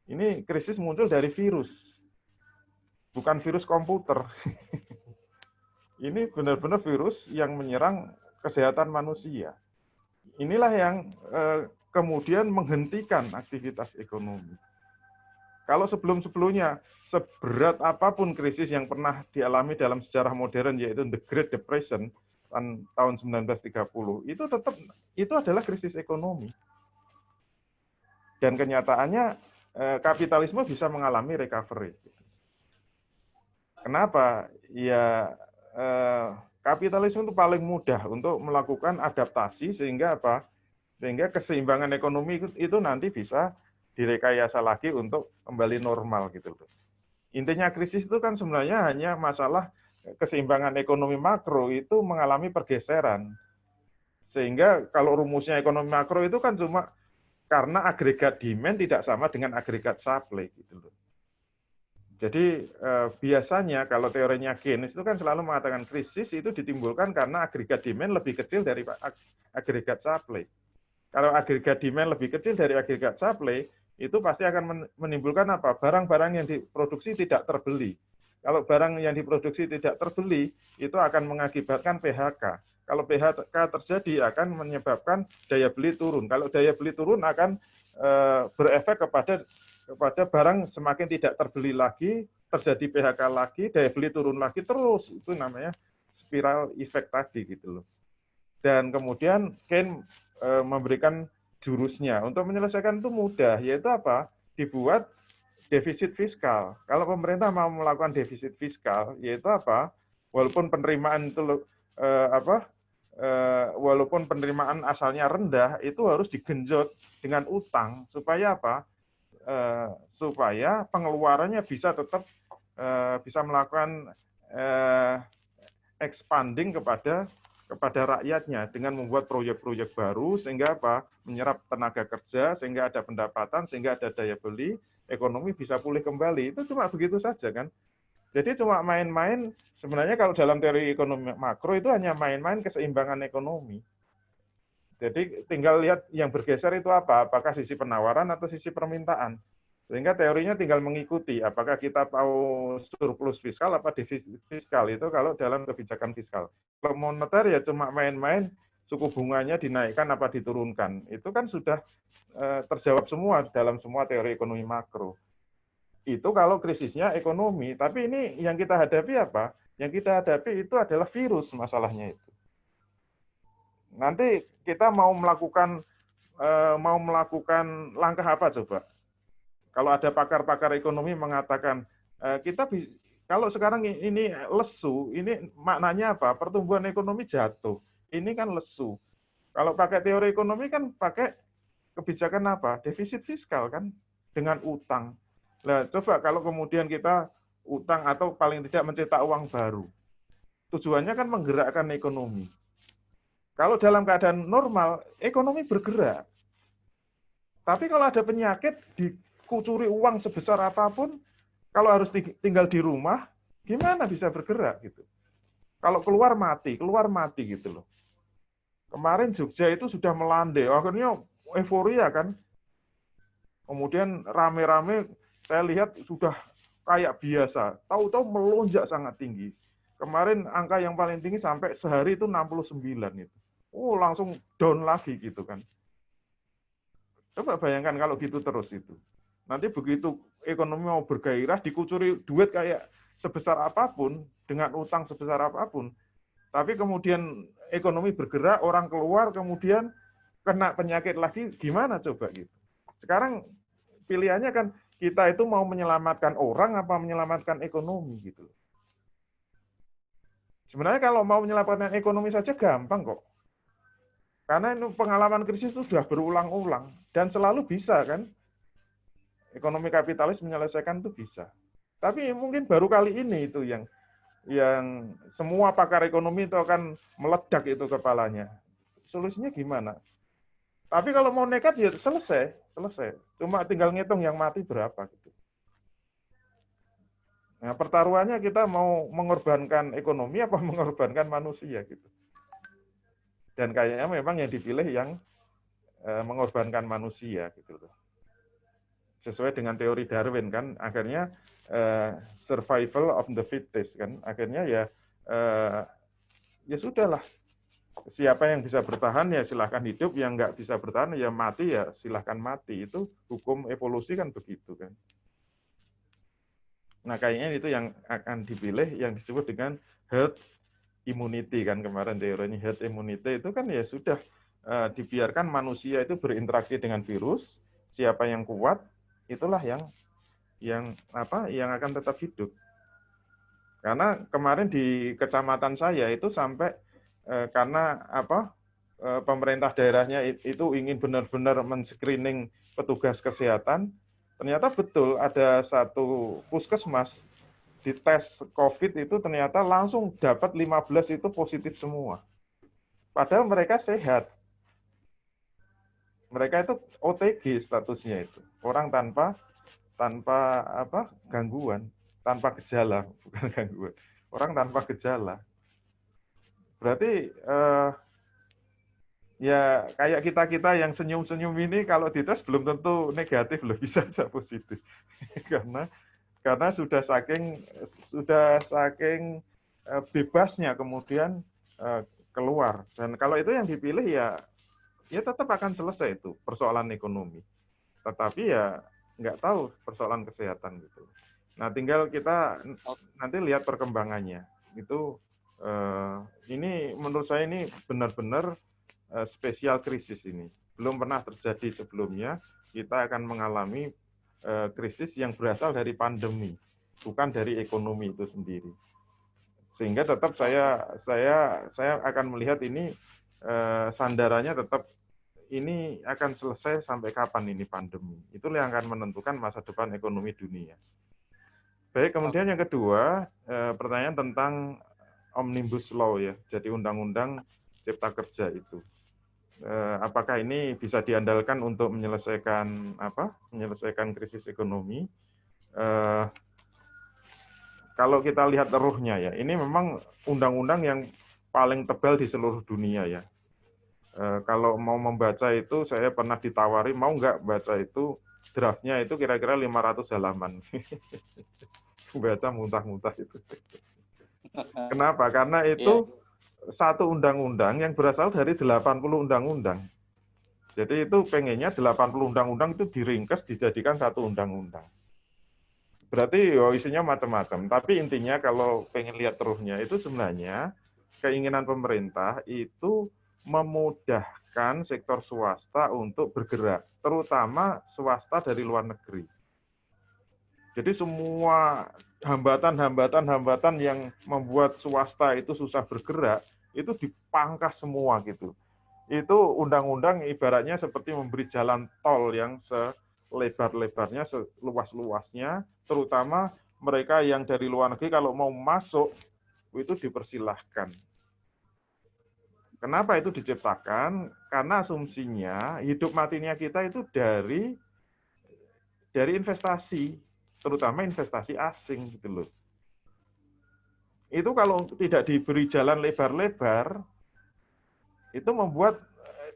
Ini krisis muncul dari virus. Bukan virus komputer. Ini benar-benar virus yang menyerang kesehatan manusia. Inilah yang kemudian menghentikan aktivitas ekonomi. Kalau sebelum-sebelumnya, seberat apapun krisis yang pernah dialami dalam sejarah modern, yaitu The Great Depression tahun 1930, itu adalah krisis ekonomi. Dan kenyataannya kapitalisme bisa mengalami recovery. Kenapa? Ya kapitalisme itu paling mudah untuk melakukan adaptasi sehingga sehingga keseimbangan ekonomi itu nanti bisa direkayasa lagi untuk kembali normal gitu loh. Intinya krisis itu kan sebenarnya hanya masalah keseimbangan ekonomi makro itu mengalami pergeseran. Sehingga kalau rumusnya ekonomi makro itu kan cuma karena agregat demand tidak sama dengan agregat supply gitu loh. Jadi biasanya kalau teorinya Keynes itu kan selalu mengatakan krisis itu ditimbulkan karena agregat demand lebih kecil dari agregat supply. Kalau agregat demand lebih kecil dari agregat supply, itu pasti akan menimbulkan apa? Barang-barang yang diproduksi tidak terbeli. Kalau barang yang diproduksi tidak terbeli, itu akan mengakibatkan PHK. Kalau PHK terjadi akan menyebabkan daya beli turun. Kalau daya beli turun akan berefek kepada barang semakin tidak terbeli lagi, terjadi PHK lagi, daya beli turun lagi terus. Itu namanya spiral effect tadi gitu loh. Dan kemudian Keynes memberikan jurusnya. Untuk menyelesaikan itu mudah, yaitu apa? Dibuat defisit fiskal. Kalau pemerintah mau melakukan defisit fiskal, yaitu apa? Walaupun penerimaan itu walaupun penerimaan asalnya rendah, itu harus digenjot dengan utang supaya apa? Supaya pengeluarannya bisa tetap bisa melakukan expanding kepada rakyatnya dengan membuat proyek-proyek baru sehingga apa? Menyerap tenaga kerja sehingga ada pendapatan, sehingga ada daya beli, ekonomi bisa pulih kembali. Itu cuma begitu saja kan. Jadi cuma main-main, sebenarnya kalau dalam teori ekonomi makro itu hanya main-main keseimbangan ekonomi. Jadi tinggal lihat yang bergeser itu apa, apakah sisi penawaran atau sisi permintaan. Sehingga teorinya tinggal mengikuti apakah kita mau surplus fiskal apa defisit fiskal itu kalau dalam kebijakan fiskal. Kalau moneter ya cuma main-main suku bunganya dinaikkan apa diturunkan. Itu kan sudah terjawab semua dalam semua teori ekonomi makro. Itu kalau krisisnya ekonomi. Tapi ini yang kita hadapi apa? Yang kita hadapi itu adalah virus masalahnya itu. Nanti kita mau melakukan langkah apa coba? Kalau ada pakar-pakar ekonomi mengatakan kita kalau sekarang ini lesu, ini maknanya apa? Pertumbuhan ekonomi jatuh. Ini kan lesu. Kalau pakai teori ekonomi kan pakai kebijakan apa? Defisit fiskal kan dengan utang. Nah, coba kalau kemudian kita utang atau paling tidak mencetak uang baru. Tujuannya kan menggerakkan ekonomi. Kalau dalam keadaan normal, ekonomi bergerak. Tapi kalau ada penyakit, dikucuri uang sebesar apapun, kalau harus tinggal di rumah, gimana bisa bergerak gitu? Kalau keluar mati gitu loh. Kemarin Jogja itu sudah melandai, akhirnya euforia kan. Kemudian rame-rame saya lihat sudah kayak biasa, tahu-tahu melonjak sangat tinggi. Kemarin angka yang paling tinggi sampai sehari itu 69 itu. Oh, langsung down lagi gitu kan. Coba bayangkan kalau gitu terus itu. Nanti begitu ekonomi mau bergairah, dikucuri duit kayak sebesar apapun, dengan utang sebesar apapun. Tapi kemudian ekonomi bergerak, orang keluar, kemudian kena penyakit lagi, gimana coba gitu. Sekarang pilihannya kan kita itu mau menyelamatkan orang apa menyelamatkan ekonomi gitu. Sebenarnya kalau mau menyelamatkan ekonomi saja gampang kok. Karena itu pengalaman krisis itu sudah berulang-ulang dan selalu bisa kan. Ekonomi kapitalis menyelesaikan itu bisa. Tapi mungkin baru kali ini itu yang semua pakar ekonomi itu akan meledak itu kepalanya. Solusinya gimana? Tapi kalau mau nekat ya selesai. Cuma tinggal ngitung yang mati berapa gitu. Nah, pertaruhannya kita mau mengorbankan ekonomi apa mengorbankan manusia gitu. Dan kayaknya memang yang dipilih yang mengorbankan manusia gitu loh. Sesuai dengan teori Darwin kan, akhirnya survival of the fittest kan, akhirnya ya sudahlah. Siapa yang bisa bertahan ya silahkan hidup, yang nggak bisa bertahan ya mati ya silahkan mati. Itu hukum evolusi kan begitu kan. Nah kayaknya itu yang akan dipilih yang disebut dengan herd immunity kan, kemarin teorinya herd immunity itu kan ya sudah dibiarkan manusia itu berinteraksi dengan virus, siapa yang kuat itulah yang akan tetap hidup. Karena kemarin di kecamatan saya itu sampai karena pemerintah daerahnya itu ingin benar-benar men-screening petugas kesehatan, ternyata betul ada satu puskesmas di tes COVID itu ternyata langsung dapat 15 itu positif semua. Padahal mereka sehat. Mereka itu OTG statusnya itu. Orang tanpa gangguan, tanpa gejala, bukan gangguan. Orang tanpa gejala. Berarti ya kayak kita yang senyum-senyum ini kalau dites belum tentu negatif, loh, bisa saja positif. karena sudah saking bebasnya kemudian keluar. Dan kalau itu yang dipilih ya tetap akan selesai itu persoalan ekonomi. Tetapi ya nggak tahu persoalan kesehatan gitu. Nah tinggal kita nanti lihat perkembangannya. Itu ini menurut saya ini benar-benar spesial krisis ini. Belum pernah terjadi sebelumnya. Kita akan mengalami krisis yang berasal dari pandemi, bukan dari ekonomi itu sendiri. Sehingga tetap saya akan melihat ini sandarannya tetap ini akan selesai sampai kapan ini pandemi. Itulah yang akan menentukan masa depan ekonomi dunia. Baik, kemudian yang kedua, pertanyaan tentang Omnibus Law ya, jadi undang-undang cipta kerja itu. Apakah ini bisa diandalkan untuk menyelesaikan krisis ekonomi? Kalau kita lihat ruhnya ya, ini memang undang-undang yang paling tebal di seluruh dunia ya. Kalau mau membaca itu, saya pernah ditawari, mau nggak baca itu, draftnya itu kira-kira 500 halaman. Baca muntah-muntah itu. Kenapa? Karena itu satu undang-undang yang berasal dari 80 undang-undang. Jadi itu pengennya 80 undang-undang itu diringkas, dijadikan satu undang-undang. Berarti isinya macam-macam. Tapi intinya kalau pengen lihat ruhnya itu sebenarnya keinginan pemerintah itu memudahkan sektor swasta untuk bergerak, terutama swasta dari luar negeri. Jadi semua hambatan yang membuat swasta itu susah bergerak, itu dipangkas semua gitu. Itu undang-undang ibaratnya seperti memberi jalan tol yang selebar-lebarnya, seluas-luasnya, terutama mereka yang dari luar negeri kalau mau masuk, itu dipersilahkan. Kenapa itu diciptakan? Karena asumsinya hidup matinya kita itu dari investasi, terutama investasi asing gitu loh. Itu kalau tidak diberi jalan lebar-lebar, itu membuat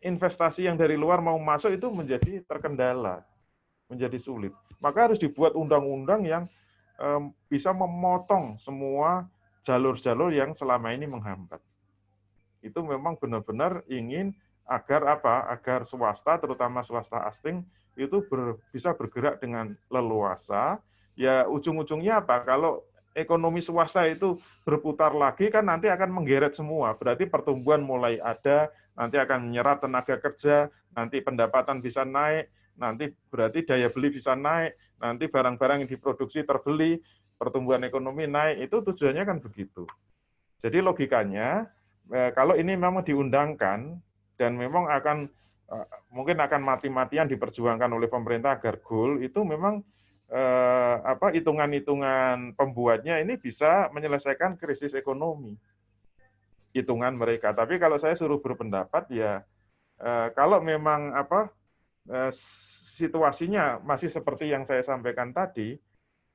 investasi yang dari luar mau masuk itu menjadi terkendala, menjadi sulit. Maka harus dibuat undang-undang yang bisa memotong semua jalur-jalur yang selama ini menghambat. Itu memang benar-benar ingin agar apa? Agar swasta, terutama swasta asing, itu bisa bergerak dengan leluasa. Ya ujung-ujungnya apa? Kalau ekonomi swasta itu berputar lagi kan nanti akan menggeret semua. Berarti pertumbuhan mulai ada, nanti akan menyerap tenaga kerja, nanti pendapatan bisa naik, nanti berarti daya beli bisa naik, nanti barang-barang yang diproduksi terbeli, pertumbuhan ekonomi naik. Itu tujuannya kan begitu. Jadi logikanya kalau ini memang diundangkan dan memang akan mungkin akan mati-matian diperjuangkan oleh pemerintah agar goal itu memang hitungan-hitungan pembuatnya ini bisa menyelesaikan krisis ekonomi, hitungan mereka. Tapi kalau saya suruh berpendapat ya kalau memang situasinya masih seperti yang saya sampaikan tadi,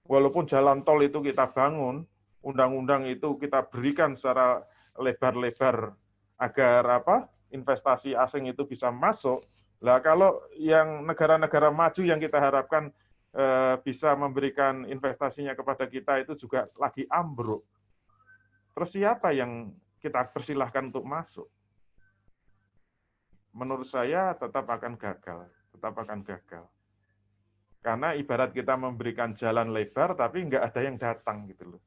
walaupun jalan tol itu kita bangun, undang-undang itu kita berikan secara lebar-lebar agar investasi asing itu bisa masuk. Lah kalau yang negara-negara maju yang kita harapkan bisa memberikan investasinya kepada kita itu juga lagi ambruk. Terus siapa yang kita persilahkan untuk masuk? Menurut saya tetap akan gagal. Karena ibarat kita memberikan jalan lebar tapi nggak ada yang datang gitu loh.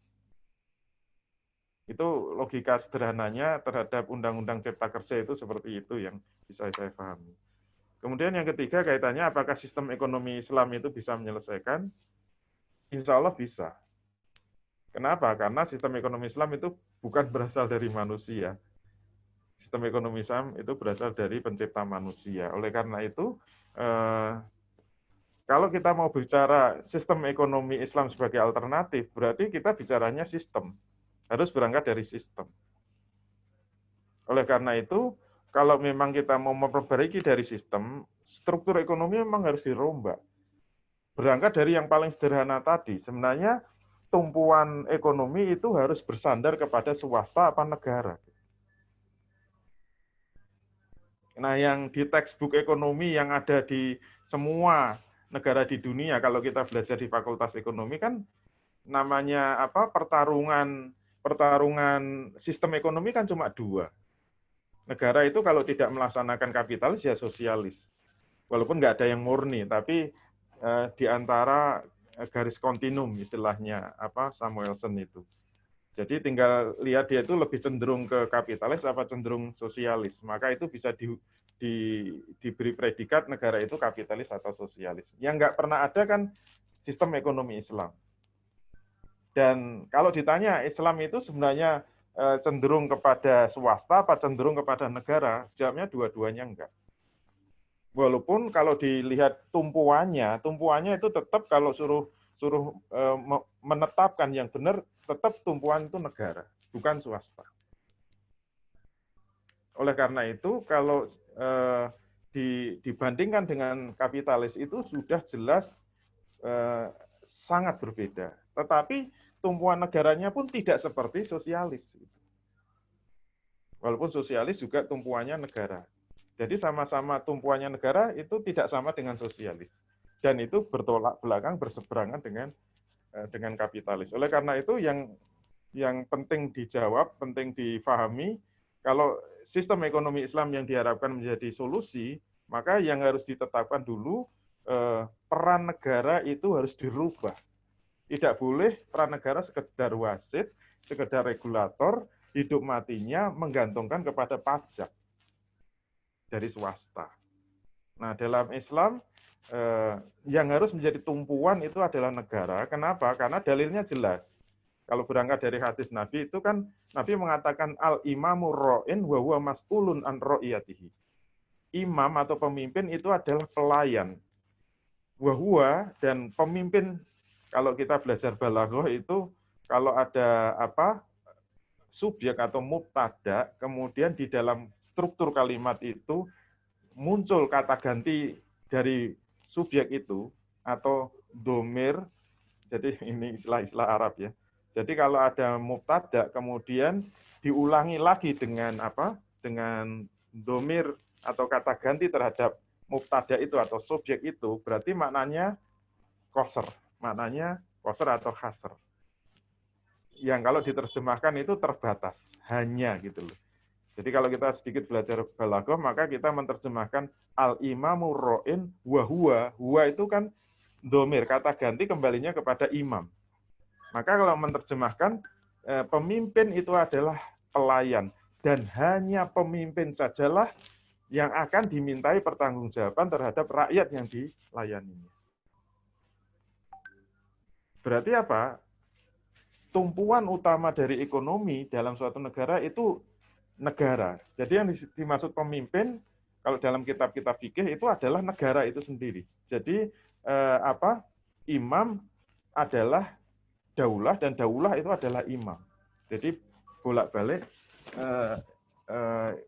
Itu logika sederhananya terhadap Undang-Undang Cipta Kerja itu seperti itu yang bisa saya pahami. Kemudian yang ketiga kaitannya apakah sistem ekonomi Islam itu bisa menyelesaikan? Insya Allah bisa. Kenapa? Karena sistem ekonomi Islam itu bukan berasal dari manusia. Sistem ekonomi Islam itu berasal dari pencipta manusia. Oleh karena itu, kalau kita mau bicara sistem ekonomi Islam sebagai alternatif, berarti kita bicaranya sistem. Harus berangkat dari sistem. Oleh karena itu, kalau memang kita mau memperbaiki dari sistem, struktur ekonomi memang harus dirombak. Berangkat dari yang paling sederhana tadi, sebenarnya tumpuan ekonomi itu harus bersandar kepada swasta apa negara. Nah, yang di textbook ekonomi yang ada di semua negara di dunia, kalau kita belajar di Fakultas Ekonomi kan namanya pertarungan sistem ekonomi kan cuma dua. Negara itu kalau tidak melaksanakan kapitalis ya sosialis. Walaupun nggak ada yang murni, tapi di antara garis kontinum istilahnya Samuelson itu. Jadi tinggal lihat dia itu lebih cenderung ke kapitalis apa cenderung sosialis. Maka itu bisa diberi predikat negara itu kapitalis atau sosialis. Yang nggak pernah ada kan sistem ekonomi Islam. Dan kalau ditanya Islam itu sebenarnya cenderung kepada swasta apa cenderung kepada negara, jawabnya dua-duanya enggak. Walaupun kalau dilihat tumpuannya itu tetap kalau suruh menetapkan yang benar, tetap tumpuan itu negara, bukan swasta. Oleh karena itu, kalau dibandingkan dengan kapitalis itu sudah jelas sangat berbeda. Tetapi tumpuan negaranya pun tidak seperti sosialis. Walaupun sosialis juga tumpuannya negara. Jadi sama-sama tumpuannya negara itu tidak sama dengan sosialis. Dan itu bertolak belakang, berseberangan dengan kapitalis. Oleh karena itu yang penting dijawab, penting difahami, kalau sistem ekonomi Islam yang diharapkan menjadi solusi, maka yang harus ditetapkan dulu peran negara itu harus dirubah. Tidak boleh peran negara sekedar wasit, sekedar regulator, hidup matinya menggantungkan kepada pajak dari swasta. Nah, dalam Islam yang harus menjadi tumpuan itu adalah negara. Kenapa? Karena dalilnya jelas. Kalau berangkat dari hadis Nabi itu kan Nabi mengatakan al-imamu ra'in wa huwa mas'ulun an ra'iyatihi. Imam atau pemimpin itu adalah pelayan. Wa huwa dan pemimpin kalau kita belajar balaghah itu kalau ada subjek atau mubtada, kemudian di dalam struktur kalimat itu muncul kata ganti dari subjek itu atau domir, jadi ini istilah-istilah Arab ya. Jadi kalau ada mubtada kemudian diulangi lagi dengan dengan domir atau kata ganti terhadap mubtada itu atau subjek itu, berarti maknanya qasr, maknanya qasr atau hasr. yang kalau diterjemahkan itu terbatas, hanya gitu loh. Jadi kalau kita sedikit belajar balaghah, maka kita menerjemahkan al-imamu ro'in wa huwa itu kan domir, kata ganti kembalinya kepada imam. Maka kalau menerjemahkan pemimpin itu adalah pelayan, dan hanya pemimpin sajalah yang akan dimintai pertanggungjawaban terhadap rakyat yang dilayaninya. Berarti apa? Tumpuan utama dari ekonomi dalam suatu negara itu negara. Jadi yang dimaksud pemimpin, kalau dalam kitab-kitab fikih itu adalah negara itu sendiri. Jadi imam adalah daulah, dan daulah itu adalah imam. Jadi bolak-balik,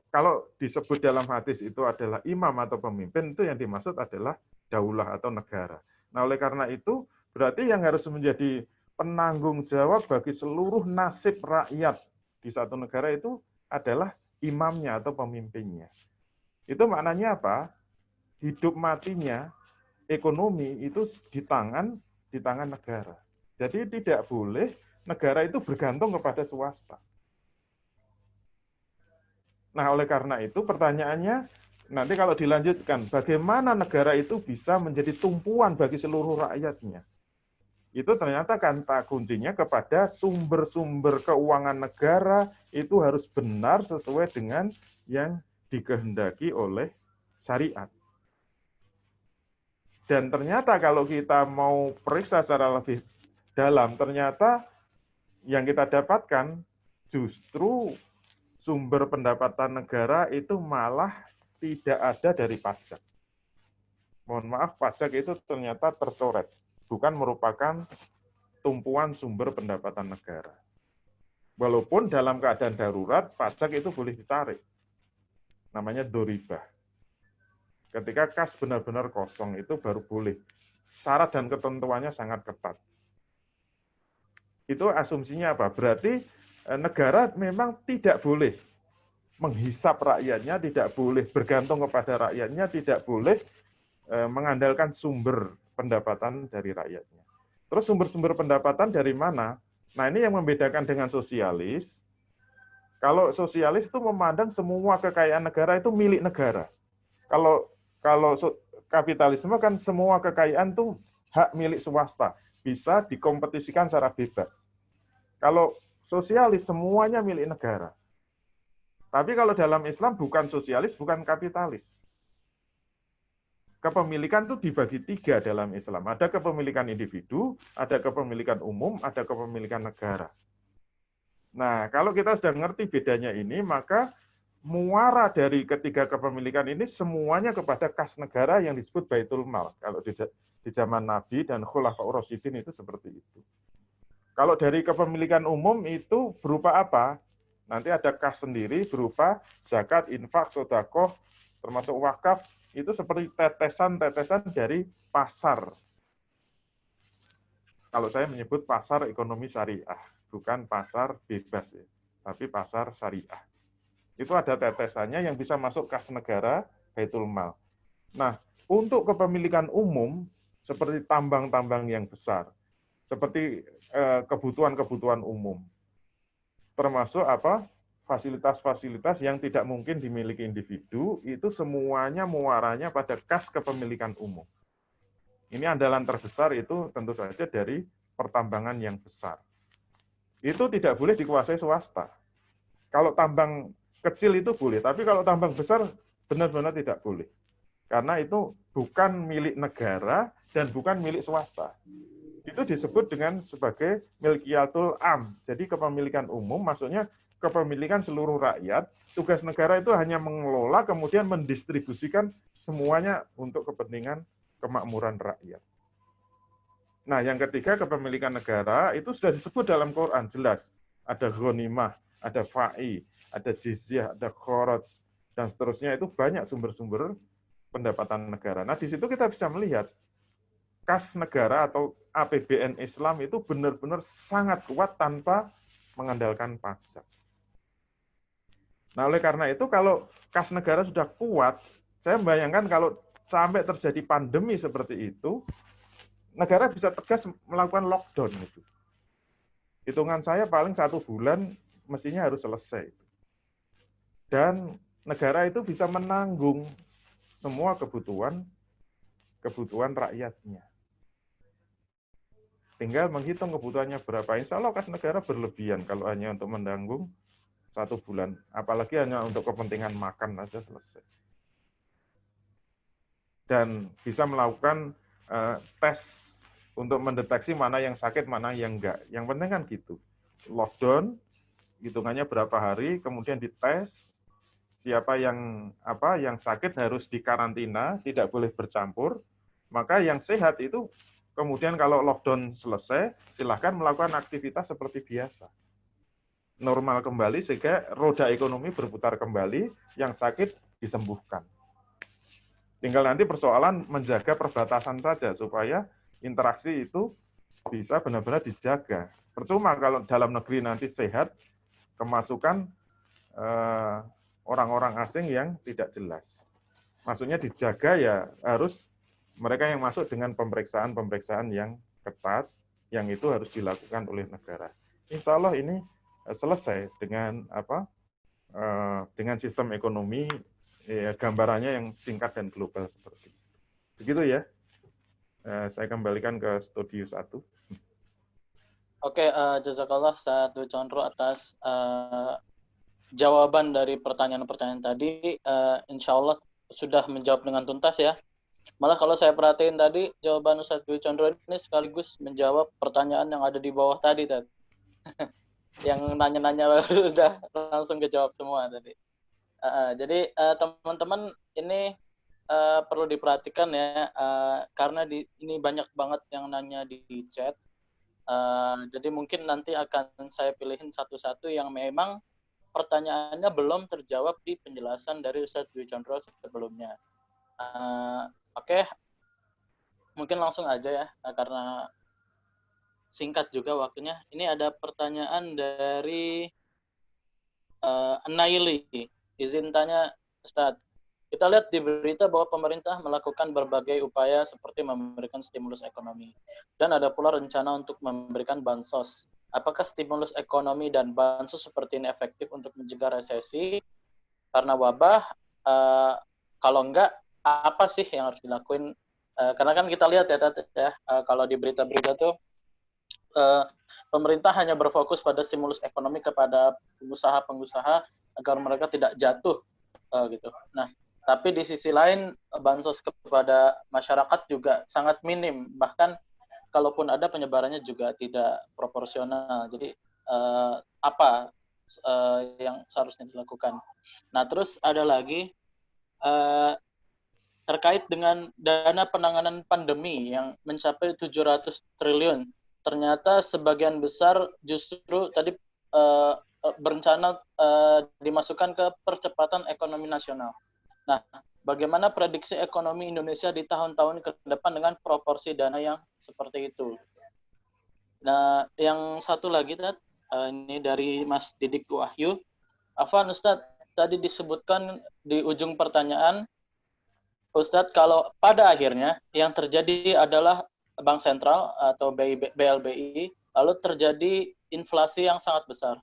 kalau disebut dalam hadis itu adalah imam atau pemimpin, itu yang dimaksud adalah daulah atau negara. Nah, oleh karena itu, berarti yang harus menjadi penanggung jawab bagi seluruh nasib rakyat di satu negara itu adalah imamnya atau pemimpinnya. Itu maknanya apa? Hidup matinya ekonomi itu di tangan negara. Jadi tidak boleh negara itu bergantung kepada swasta. Nah, oleh karena itu pertanyaannya, nanti kalau dilanjutkan, bagaimana negara itu bisa menjadi tumpuan bagi seluruh rakyatnya? Itu ternyata kata kuncinya kepada sumber-sumber keuangan negara itu harus benar sesuai dengan yang dikehendaki oleh syariat. Dan ternyata kalau kita mau periksa secara lebih dalam, ternyata yang kita dapatkan justru sumber pendapatan negara itu malah tidak ada dari pajak. Mohon maaf, pajak itu ternyata tercoret, bukan merupakan tumpuan sumber pendapatan negara. Walaupun dalam keadaan darurat, pajak itu boleh ditarik. Namanya doribah. Ketika kas benar-benar kosong, itu baru boleh. Syarat dan ketentuannya sangat ketat. Itu asumsinya apa? Berarti negara memang tidak boleh menghisap rakyatnya, tidak boleh bergantung kepada rakyatnya, tidak boleh mengandalkan sumber pendapatan dari rakyatnya. Terus sumber-sumber pendapatan dari mana? Nah, ini yang membedakan dengan sosialis. Kalau sosialis itu memandang semua kekayaan negara itu milik negara. Kalau kapitalisme kan semua kekayaan itu hak milik swasta, bisa dikompetisikan secara bebas. Kalau sosialis semuanya milik negara. Tapi kalau dalam Islam bukan sosialis, bukan kapitalis. Kepemilikan itu dibagi 3 dalam Islam. Ada kepemilikan individu, ada kepemilikan umum, ada kepemilikan negara. Nah, kalau kita sudah ngerti bedanya ini, maka muara dari ketiga kepemilikan ini semuanya kepada kas negara yang disebut Baitul Mal. Kalau di zaman Nabi dan Khulafaur Rasyidin itu seperti itu. Kalau dari kepemilikan umum itu berupa apa? Nanti ada kas sendiri berupa zakat, infak, sedekah, termasuk wakaf, itu seperti tetesan-tetesan dari pasar. Kalau saya menyebut pasar ekonomi syariah, bukan pasar bebas, ya, tapi pasar syariah. Itu ada tetesannya yang bisa masuk kas negara, Baitul Mal. Nah, untuk kepemilikan umum, seperti tambang-tambang yang besar, seperti kebutuhan-kebutuhan umum, termasuk apa? Fasilitas-fasilitas yang tidak mungkin dimiliki individu, itu semuanya muaranya pada kas kepemilikan umum. Ini andalan terbesar itu tentu saja dari pertambangan yang besar. Itu tidak boleh dikuasai swasta. Kalau tambang kecil itu boleh, tapi kalau tambang besar benar-benar tidak boleh. Karena itu bukan milik negara dan bukan milik swasta. Itu disebut dengan sebagai milkiyatul am. Jadi kepemilikan umum maksudnya kepemilikan seluruh rakyat. Tugas negara itu hanya mengelola kemudian mendistribusikan semuanya untuk kepentingan kemakmuran rakyat. Nah, yang ketiga kepemilikan negara itu sudah disebut dalam Quran jelas. Ada ghanimah, ada fa'i, ada jizyah, ada kharaj dan seterusnya, itu banyak sumber-sumber pendapatan negara. Nah, di situ kita bisa melihat kas negara atau APBN Islam itu benar-benar sangat kuat tanpa mengandalkan pajak. Nah, oleh karena itu kalau kas negara sudah kuat, saya membayangkan kalau sampai terjadi pandemi seperti itu, negara bisa tegas melakukan lockdown itu. Hitungan saya paling 1 bulan mestinya harus selesai. Dan negara itu bisa menanggung semua kebutuhan rakyatnya. Tinggal menghitung kebutuhannya berapa. Insya Allah kas negara berlebihan kalau hanya untuk menanggung 1 bulan. Apalagi hanya untuk kepentingan makan saja selesai. Dan bisa melakukan tes untuk mendeteksi mana yang sakit, mana yang enggak. Yang penting kan gitu. Lockdown, hitungannya berapa hari, kemudian dites, siapa yang sakit harus dikarantina, tidak boleh bercampur. Maka yang sehat itu kemudian kalau lockdown selesai, silahkan melakukan aktivitas seperti biasa. Normal kembali sehingga roda ekonomi berputar kembali, yang sakit disembuhkan. Tinggal nanti persoalan menjaga perbatasan saja supaya interaksi itu bisa benar-benar dijaga. Percuma kalau dalam negeri nanti sehat, kemasukan orang-orang asing yang tidak jelas. Maksudnya dijaga ya harus mereka yang masuk dengan pemeriksaan yang ketat, yang itu harus dilakukan oleh negara. Insya Allah ini selesai dengan dengan sistem ekonomi gambarannya yang singkat dan global seperti itu. Begitu ya. Saya kembalikan ke studio 1. Oke, jazakallah Ustaz Dwi Chondro atas jawaban dari pertanyaan-pertanyaan tadi. Insya Allah sudah menjawab dengan tuntas ya. Malah kalau saya perhatiin tadi, jawaban Ustaz Dwi Chondro ini sekaligus menjawab pertanyaan yang ada di bawah tadi. Yang nanya-nanya sudah langsung kejawab semua tadi. Jadi teman-teman ini perlu diperhatikan ya, karena ini banyak banget yang nanya di chat. Jadi mungkin nanti akan saya pilihin satu-satu yang memang pertanyaannya belum terjawab di penjelasan dari Ustaz Dwi Chondro sebelumnya. Oke, mungkin langsung aja ya, karena singkat juga waktunya. Ini ada pertanyaan dari Naili. Izin tanya, Ustadz. Kita lihat di berita bahwa pemerintah melakukan berbagai upaya seperti memberikan stimulus ekonomi. Dan ada pula rencana untuk memberikan bansos. Apakah stimulus ekonomi dan bansos seperti ini efektif untuk mencegah resesi karena wabah? Kalau enggak, apa sih yang harus dilakuin? Karena kan kita lihat ya, kalau di berita-berita tuh, pemerintah hanya berfokus pada stimulus ekonomi kepada pengusaha-pengusaha agar mereka tidak jatuh gitu. Nah, tapi di sisi lain bansos kepada masyarakat juga sangat minim, bahkan kalaupun ada penyebarannya juga tidak proporsional. Jadi apa yang seharusnya dilakukan? Nah, terus ada lagi terkait dengan dana penanganan pandemi yang mencapai 700 triliun. Ternyata sebagian besar justru tadi berencana dimasukkan ke percepatan ekonomi nasional. Nah, bagaimana prediksi ekonomi Indonesia di tahun-tahun ke depan dengan proporsi dana yang seperti itu? Nah, yang satu lagi, ini dari Mas Didik Wahyu. Afwan, Ustadz, tadi disebutkan di ujung pertanyaan, Ustadz, kalau pada akhirnya yang terjadi adalah Bank Sentral atau BLBI, lalu terjadi inflasi yang sangat besar.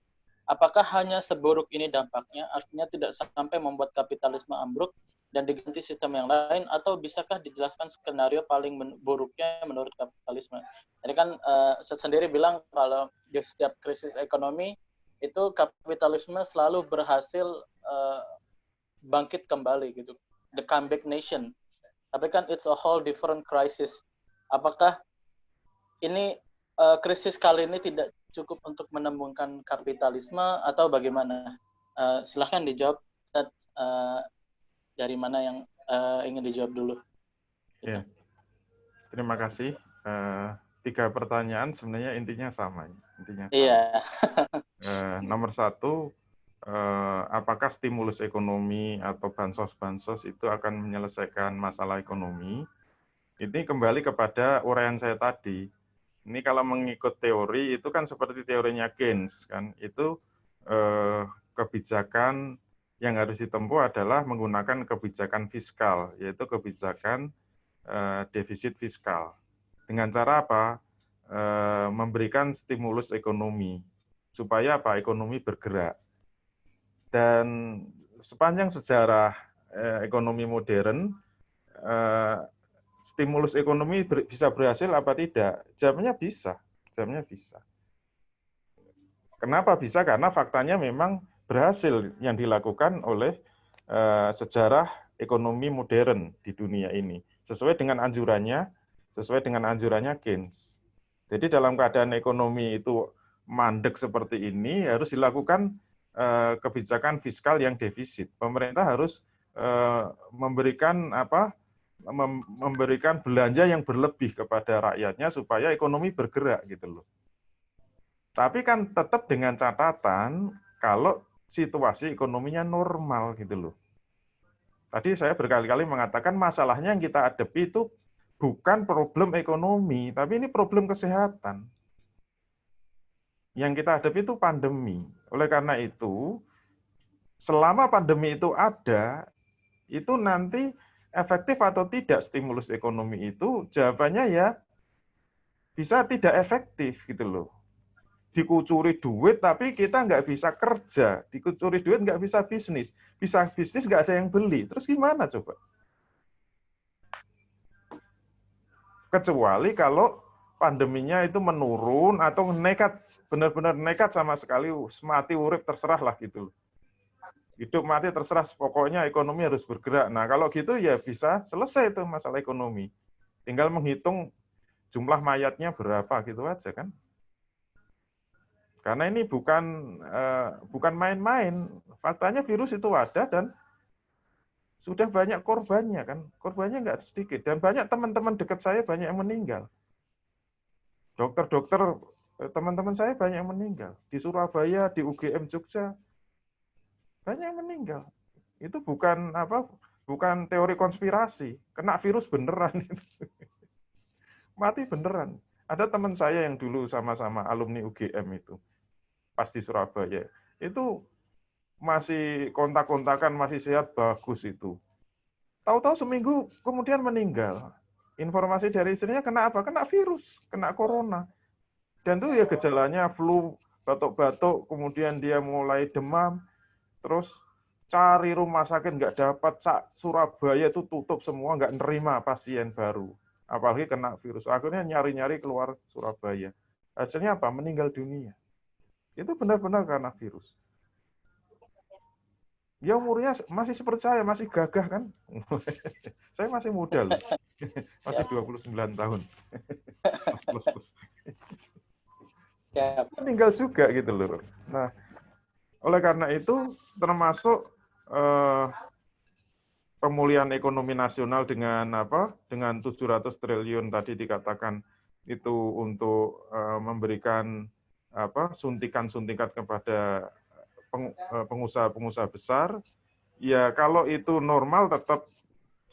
Apakah hanya seburuk ini dampaknya, artinya tidak sampai membuat kapitalisme ambruk dan diganti sistem yang lain, atau bisakah dijelaskan skenario paling buruknya menurut kapitalisme? Jadi kan Ustadz sendiri bilang kalau di setiap krisis ekonomi, itu kapitalisme selalu berhasil bangkit kembali gitu. The comeback nation. Tapi kan it's a whole different crisis. Apakah ini krisis kali ini tidak cukup untuk menemukan kapitalisme atau bagaimana? Silahkan dijawab. Dari mana yang ingin dijawab dulu? Ya. Terima kasih. 3 pertanyaan sebenarnya intinya sama. Iya. Nomor 1, apakah stimulus ekonomi atau bansos-bansos itu akan menyelesaikan masalah ekonomi? Ini kembali kepada uraian saya tadi. Ini kalau mengikut teori itu kan seperti teorinya Keynes kan, itu kebijakan yang harus ditempuh adalah menggunakan kebijakan fiskal, yaitu kebijakan defisit fiskal. Dengan cara apa? memberikan stimulus ekonomi supaya apa? Ekonomi bergerak. Dan sepanjang sejarah ekonomi modern, stimulus ekonomi bisa berhasil apa tidak? Jawabnya bisa. Jawabnya bisa. Kenapa bisa? Karena faktanya memang berhasil yang dilakukan oleh sejarah ekonomi modern di dunia ini. Sesuai dengan anjurannya Keynes. Jadi dalam keadaan ekonomi itu mandek seperti ini, harus dilakukan kebijakan fiskal yang defisit. Pemerintah harus memberikan belanja yang berlebih kepada rakyatnya supaya ekonomi bergerak gitu loh. Tapi kan tetap dengan catatan kalau situasi ekonominya normal gitu loh. Tadi saya berkali-kali mengatakan masalahnya yang kita hadapi itu bukan problem ekonomi, tapi ini problem kesehatan. Yang kita hadapi itu pandemi. Oleh karena itu, selama pandemi itu ada, itu nanti efektif atau tidak stimulus ekonomi itu, jawabannya ya bisa tidak efektif gitu loh. Dikucuri duit tapi kita nggak bisa kerja, dikucuri duit nggak bisa bisnis nggak ada yang beli, terus gimana coba? Kecuali kalau pandeminya itu menurun atau nekat, benar-benar nekat sama sekali, mati urip terserah lah gitu. Hidup mati terserah, pokoknya ekonomi harus bergerak. Nah kalau gitu ya bisa selesai itu masalah ekonomi. Tinggal menghitung jumlah mayatnya berapa gitu aja kan. Karena ini bukan main-main. Faktanya virus itu ada dan sudah banyak korbannya kan. Korbannya nggak sedikit. Dan banyak teman-teman dekat saya banyak yang meninggal. Dokter-dokter, teman-teman saya banyak yang meninggal. Di Surabaya, di UGM Jogja, banyak yang meninggal. Itu bukan teori konspirasi. Kena virus beneran. Mati beneran. Ada teman saya yang dulu sama-sama alumni UGM itu. Pas di Surabaya, itu masih kontak-kontakan, masih sehat, bagus itu. Tahu-tahu seminggu kemudian meninggal. Informasi dari istrinya kena apa? Kena virus, kena corona. Dan itu ya gejalanya flu, batuk-batuk, kemudian dia mulai demam, terus cari rumah sakit nggak dapat, Surabaya itu tutup semua, nggak nerima pasien baru. Apalagi kena virus. Akhirnya nyari-nyari keluar Surabaya. Hasilnya apa? Meninggal dunia. Itu benar-benar karena virus. Ya umurnya masih seperti saya, masih gagah kan? Saya masih muda loh. Masih 29 tahun. Plus. Meninggal juga gitu loh. Nah, oleh karena itu termasuk pemulihan ekonomi nasional dengan dengan 700 triliun tadi dikatakan itu untuk memberikan suntikan-suntikan kepada pengusaha-pengusaha besar. Ya kalau itu normal tetap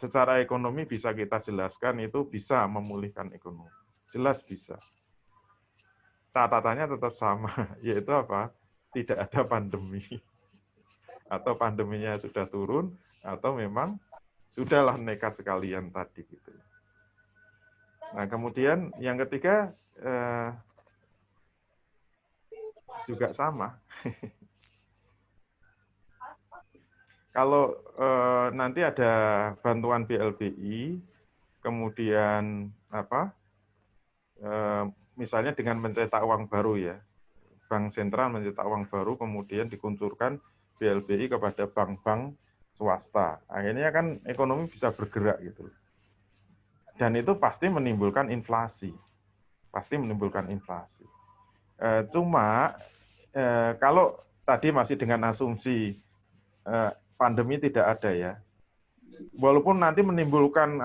secara ekonomi bisa kita jelaskan itu bisa memulihkan ekonomi. Jelas bisa. Catatannya tetap sama, yaitu apa? Tidak ada pandemi. Atau pandeminya sudah turun, atau memang sudahlah nekat sekalian tadi gitu. Nah, kemudian yang ketiga juga sama. Kalau nanti ada bantuan BLBI, kemudian misalnya dengan mencetak uang baru ya, Bank Sentral mencetak uang baru, kemudian dikuncurkan BLBI kepada bank-bank swasta. Akhirnya kan ekonomi bisa bergerak gitu. Dan itu pasti menimbulkan inflasi. Cuma kalau tadi masih dengan asumsi pandemi tidak ada ya. Walaupun nanti menimbulkan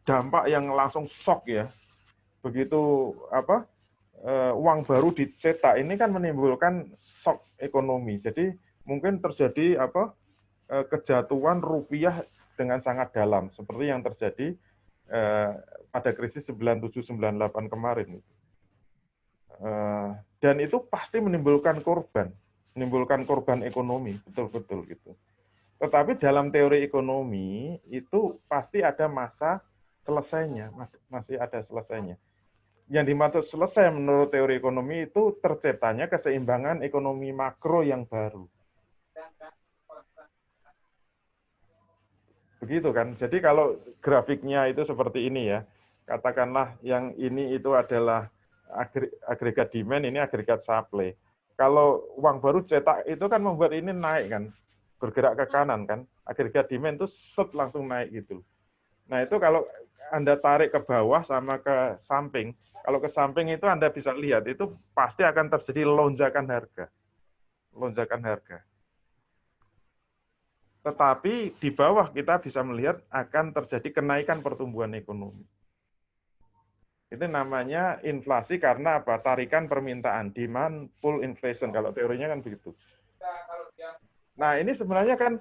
dampak yang langsung shock ya. Begitu uang baru dicetak ini kan menimbulkan shock ekonomi. Jadi mungkin terjadi kejatuhan rupiah dengan sangat dalam seperti yang terjadi pada krisis 97-98 kemarin. Dan itu pasti menimbulkan korban ekonomi, betul-betul gitu. Tetapi dalam teori ekonomi itu pasti ada masa selesainya, masih ada selesainya. Yang dimaksud selesai menurut teori ekonomi itu terciptanya keseimbangan ekonomi makro yang baru. Begitu kan? Jadi kalau grafiknya itu seperti ini ya, katakanlah yang ini itu adalah agregat demand, ini agregat supply. Kalau uang baru cetak itu kan membuat ini naik kan, bergerak ke kanan kan, agregat demand itu set langsung naik gitu. Nah itu kalau Anda tarik ke bawah sama ke samping, kalau ke samping itu Anda bisa lihat itu pasti akan terjadi lonjakan harga. Lonjakan harga. Tetapi di bawah kita bisa melihat akan terjadi kenaikan pertumbuhan ekonomi. Itu namanya inflasi karena apa? Tarikan permintaan, demand pull inflation. Kalau teorinya kan begitu. Nah, ini sebenarnya kan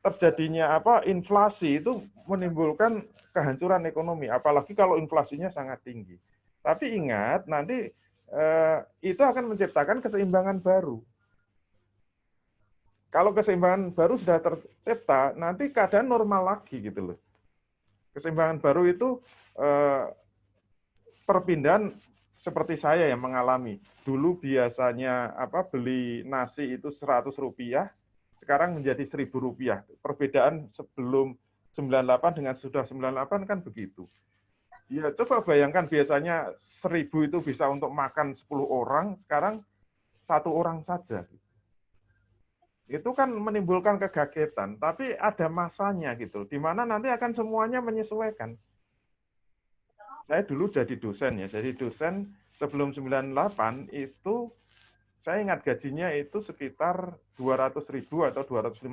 terjadinya apa? Inflasi itu menimbulkan kehancuran ekonomi, apalagi kalau inflasinya sangat tinggi. Tapi ingat, nanti itu akan menciptakan keseimbangan baru. Kalau keseimbangan baru sudah tercipta, nanti keadaan normal lagi gitu loh. Keseimbangan baru itu perpindahan seperti saya yang mengalami. Dulu biasanya beli nasi itu Rp100, sekarang menjadi Rp1.000. Perbedaan sebelum 98 dengan sudah 98 kan begitu. Ya coba bayangkan biasanya 1.000 itu bisa untuk makan 10 orang, sekarang 1 orang saja. Itu kan menimbulkan kegagetan, tapi ada masanya gitu, di mana nanti akan semuanya menyesuaikan. Saya dulu jadi dosen ya, jadi dosen sebelum 98 itu saya ingat gajinya itu sekitar 200.000 atau 250.000.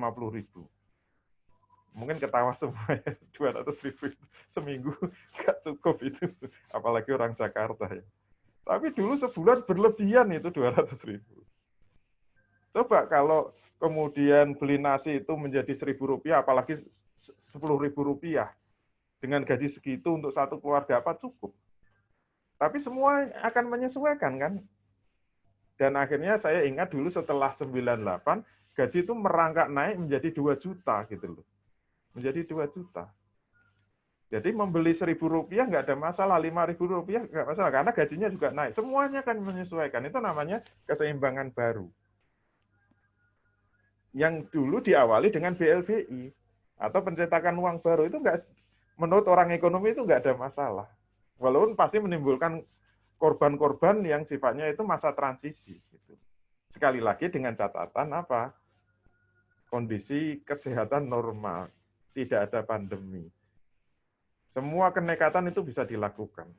Mungkin ketawa semua ya, 200.000 seminggu nggak cukup itu, apalagi orang Jakarta ya. Tapi dulu sebulan berlebihan itu 200.000. Coba kalau kemudian beli nasi itu menjadi Rp1.000, apalagi Rp10.000. Dengan gaji segitu untuk satu keluarga apa cukup? Tapi semua akan menyesuaikan kan? Dan akhirnya saya ingat dulu setelah 98, gaji itu merangkak naik menjadi 2 juta gitu loh. Menjadi 2 juta. Jadi membeli Rp1.000 nggak ada masalah, Rp5.000 nggak masalah, karena gajinya juga naik. Semuanya akan menyesuaikan. Itu namanya keseimbangan baru. Yang dulu diawali dengan BLBI atau pencetakan uang baru itu nggak, menurut orang ekonomi itu nggak ada masalah. Walaupun pasti menimbulkan korban-korban yang sifatnya itu masa transisi. Gitu. Sekali lagi dengan catatan apa? Kondisi kesehatan normal, tidak ada pandemi. Semua kenekatan itu bisa dilakukan.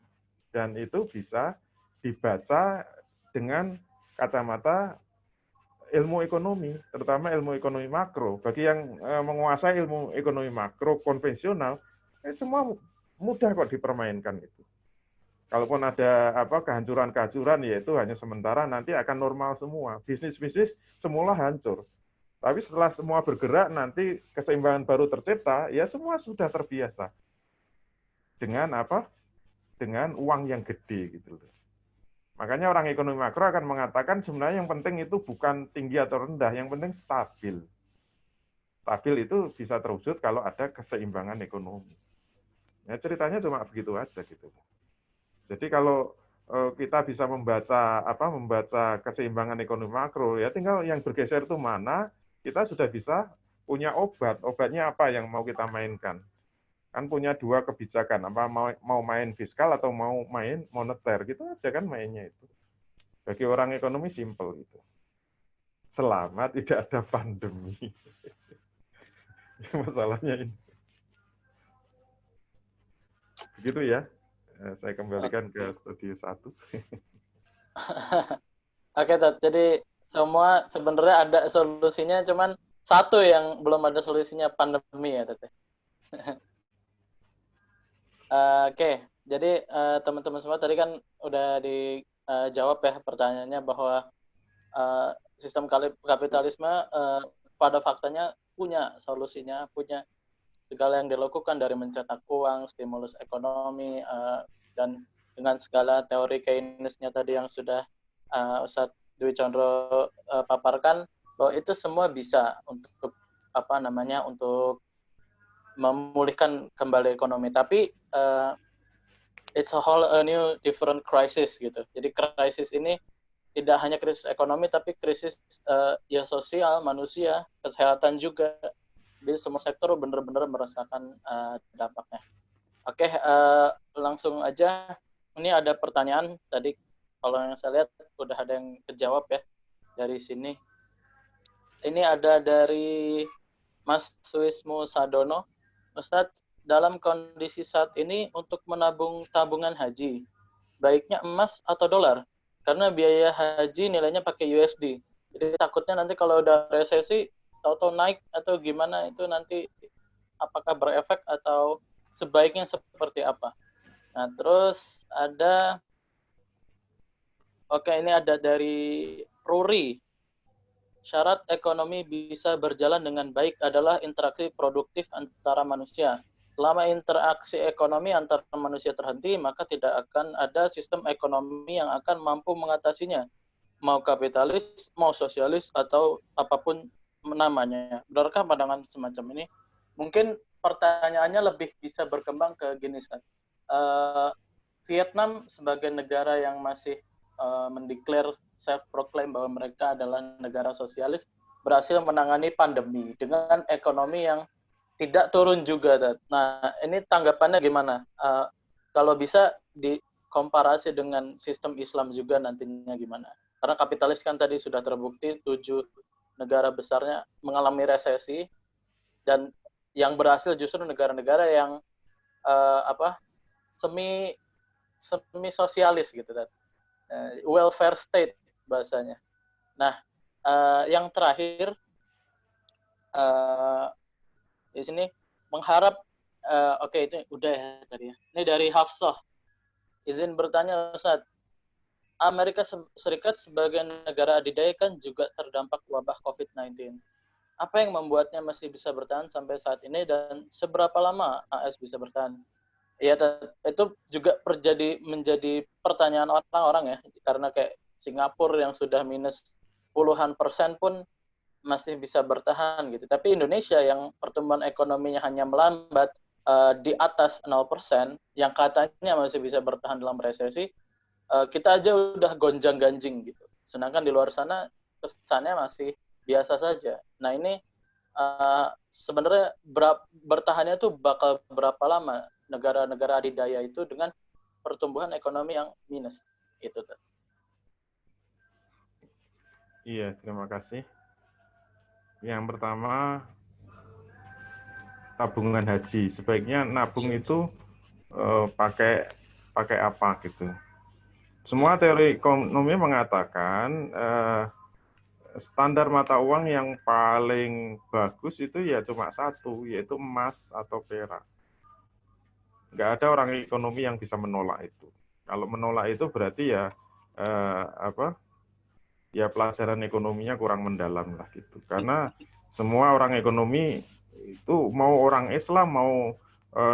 Dan itu bisa dibaca dengan kacamata ilmu ekonomi, terutama ilmu ekonomi makro. Bagi yang menguasai ilmu ekonomi makro konvensional, semua mudah kok dipermainkan itu. Kalaupun ada kehancuran-kehancuran, ya itu hanya sementara, nanti akan normal semua. Bisnis-bisnis semula hancur. Tapi setelah semua bergerak, nanti keseimbangan baru tercipta, ya semua sudah terbiasa. Dengan dengan uang yang gede gitu loh. Makanya orang ekonomi makro akan mengatakan sebenarnya yang penting itu bukan tinggi atau rendah, yang penting stabil. Stabil itu bisa terwujud kalau ada keseimbangan ekonomi. Ya ceritanya cuma begitu aja gitu. Jadi kalau kita bisa membaca keseimbangan ekonomi makro, ya tinggal yang bergeser itu mana, kita sudah bisa punya obat. Obatnya apa yang mau kita mainkan? Kan punya 2 kebijakan, mau main fiskal atau mau main moneter, gitu aja kan mainnya itu. Bagi orang ekonomi simpel itu. Selama tidak ada pandemi. Masalahnya ini. Begitu ya. Saya kembalikan ke studio 1. Oke, Tat. Jadi semua sebenarnya ada solusinya, cuman satu yang belum ada solusinya, pandemi ya, Tat. Oke, jadi teman-teman semua tadi kan udah dijawab ya pertanyaannya bahwa sistem kapitalisme pada faktanya punya solusinya, punya segala yang dilakukan dari mencetak uang, stimulus ekonomi, dan dengan segala teori Keynes-nya tadi yang sudah Ustadz Dwi Condro paparkan, bahwa itu semua bisa untuk untuk memulihkan kembali ekonomi. Tapi it's a whole new different crisis gitu. Jadi krisis ini tidak hanya krisis ekonomi, tapi krisis ya sosial, manusia, kesehatan juga. Di semua sektor benar-benar merasakan dampaknya. Oke, langsung aja. Ini ada pertanyaan tadi, kalau yang saya lihat udah ada yang kejawab ya dari sini. Ini ada dari Mas Wismu Sadono. Ustadz, dalam kondisi saat ini untuk menabung tabungan haji, baiknya emas atau dolar? Karena biaya haji nilainya pakai USD. Jadi takutnya nanti kalau udah resesi, tahu-tahu naik atau gimana, itu nanti apakah berefek atau sebaiknya seperti apa? Nah, terus ada, ini ada dari Ruri. Syarat ekonomi bisa berjalan dengan baik adalah interaksi produktif antara manusia. Selama interaksi ekonomi antar manusia terhenti, maka tidak akan ada sistem ekonomi yang akan mampu mengatasinya. Mau kapitalis, mau sosialis, atau apapun namanya. Benarkah pandangan semacam ini? Mungkin pertanyaannya lebih bisa berkembang ke gini, Vietnam sebagai negara yang masih mendeklar self-proclaim bahwa mereka adalah negara sosialis, berhasil menangani pandemi dengan ekonomi yang tidak turun juga. Nah, ini tanggapannya gimana? Kalau bisa dikomparasi dengan sistem Islam juga nantinya gimana? Karena kapitalis kan tadi sudah terbukti 7 negara besarnya mengalami resesi, dan yang berhasil justru negara-negara yang semi sosialis gitu, welfare state bahasanya. Nah, yang terakhir di sini mengharap, itu udah ya tadi ya. Ini dari Hafsah. Izin bertanya, Ustaz. Amerika Serikat sebagai negara adidaya kan juga terdampak wabah COVID-19. Apa yang membuatnya masih bisa bertahan sampai saat ini, dan seberapa lama AS bisa bertahan? Ya, itu juga menjadi pertanyaan orang-orang ya, karena kayak Singapura yang sudah minus puluhan persen pun masih bisa bertahan gitu. Tapi Indonesia yang pertumbuhan ekonominya hanya melambat di atas 0%, yang katanya masih bisa bertahan dalam resesi, kita aja udah gonjang-ganjing gitu. Sedangkan di luar sana kesannya masih biasa saja. Nah, ini sebenarnya bertahannya tuh bakal berapa lama negara-negara adidaya itu dengan pertumbuhan ekonomi yang minus? Itu tuh. Iya, terima kasih. Yang pertama, tabungan haji. Sebaiknya nabung itu pakai apa gitu. Semua teori ekonomi mengatakan standar mata uang yang paling bagus itu ya cuma satu, yaitu emas atau perak. Nggak ada orang ekonomi yang bisa menolak itu. Kalau menolak itu berarti ya ya pelajaran ekonominya kurang mendalam lah gitu. Karena semua orang ekonomi itu, mau orang Islam mau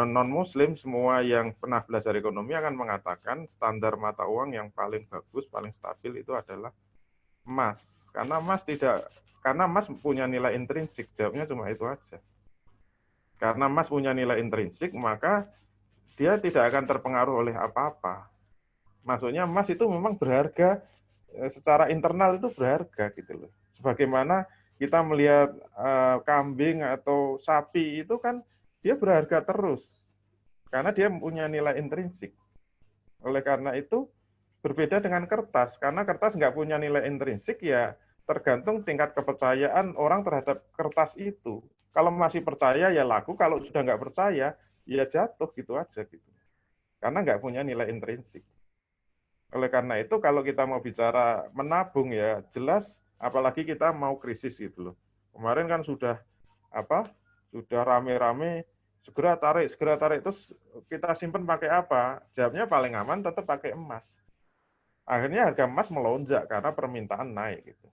non-Muslim, semua yang pernah belajar ekonomi akan mengatakan standar mata uang yang paling bagus, paling stabil itu adalah emas. Karena emas punya nilai intrinsik, jawabnya cuma itu aja. Karena emas punya nilai intrinsik, maka dia tidak akan terpengaruh oleh apa-apa. Maksudnya emas itu memang berharga, secara internal itu berharga gitu loh. Sebagaimana kita melihat kambing atau sapi itu kan dia berharga terus karena dia punya nilai intrinsik. Oleh karena itu berbeda dengan kertas, karena kertas nggak punya nilai intrinsik, ya tergantung tingkat kepercayaan orang terhadap kertas itu. Kalau masih percaya ya laku, kalau sudah nggak percaya ya jatuh gitu aja gitu. Karena nggak punya nilai intrinsik. Oleh karena itu kalau kita mau bicara menabung ya jelas, apalagi kita mau krisis gitu loh. Kemarin kan sudah rame-rame segera tarik, terus kita simpen pakai apa? Jawabnya paling aman tetap pakai emas. Akhirnya harga emas melonjak karena permintaan naik gitu.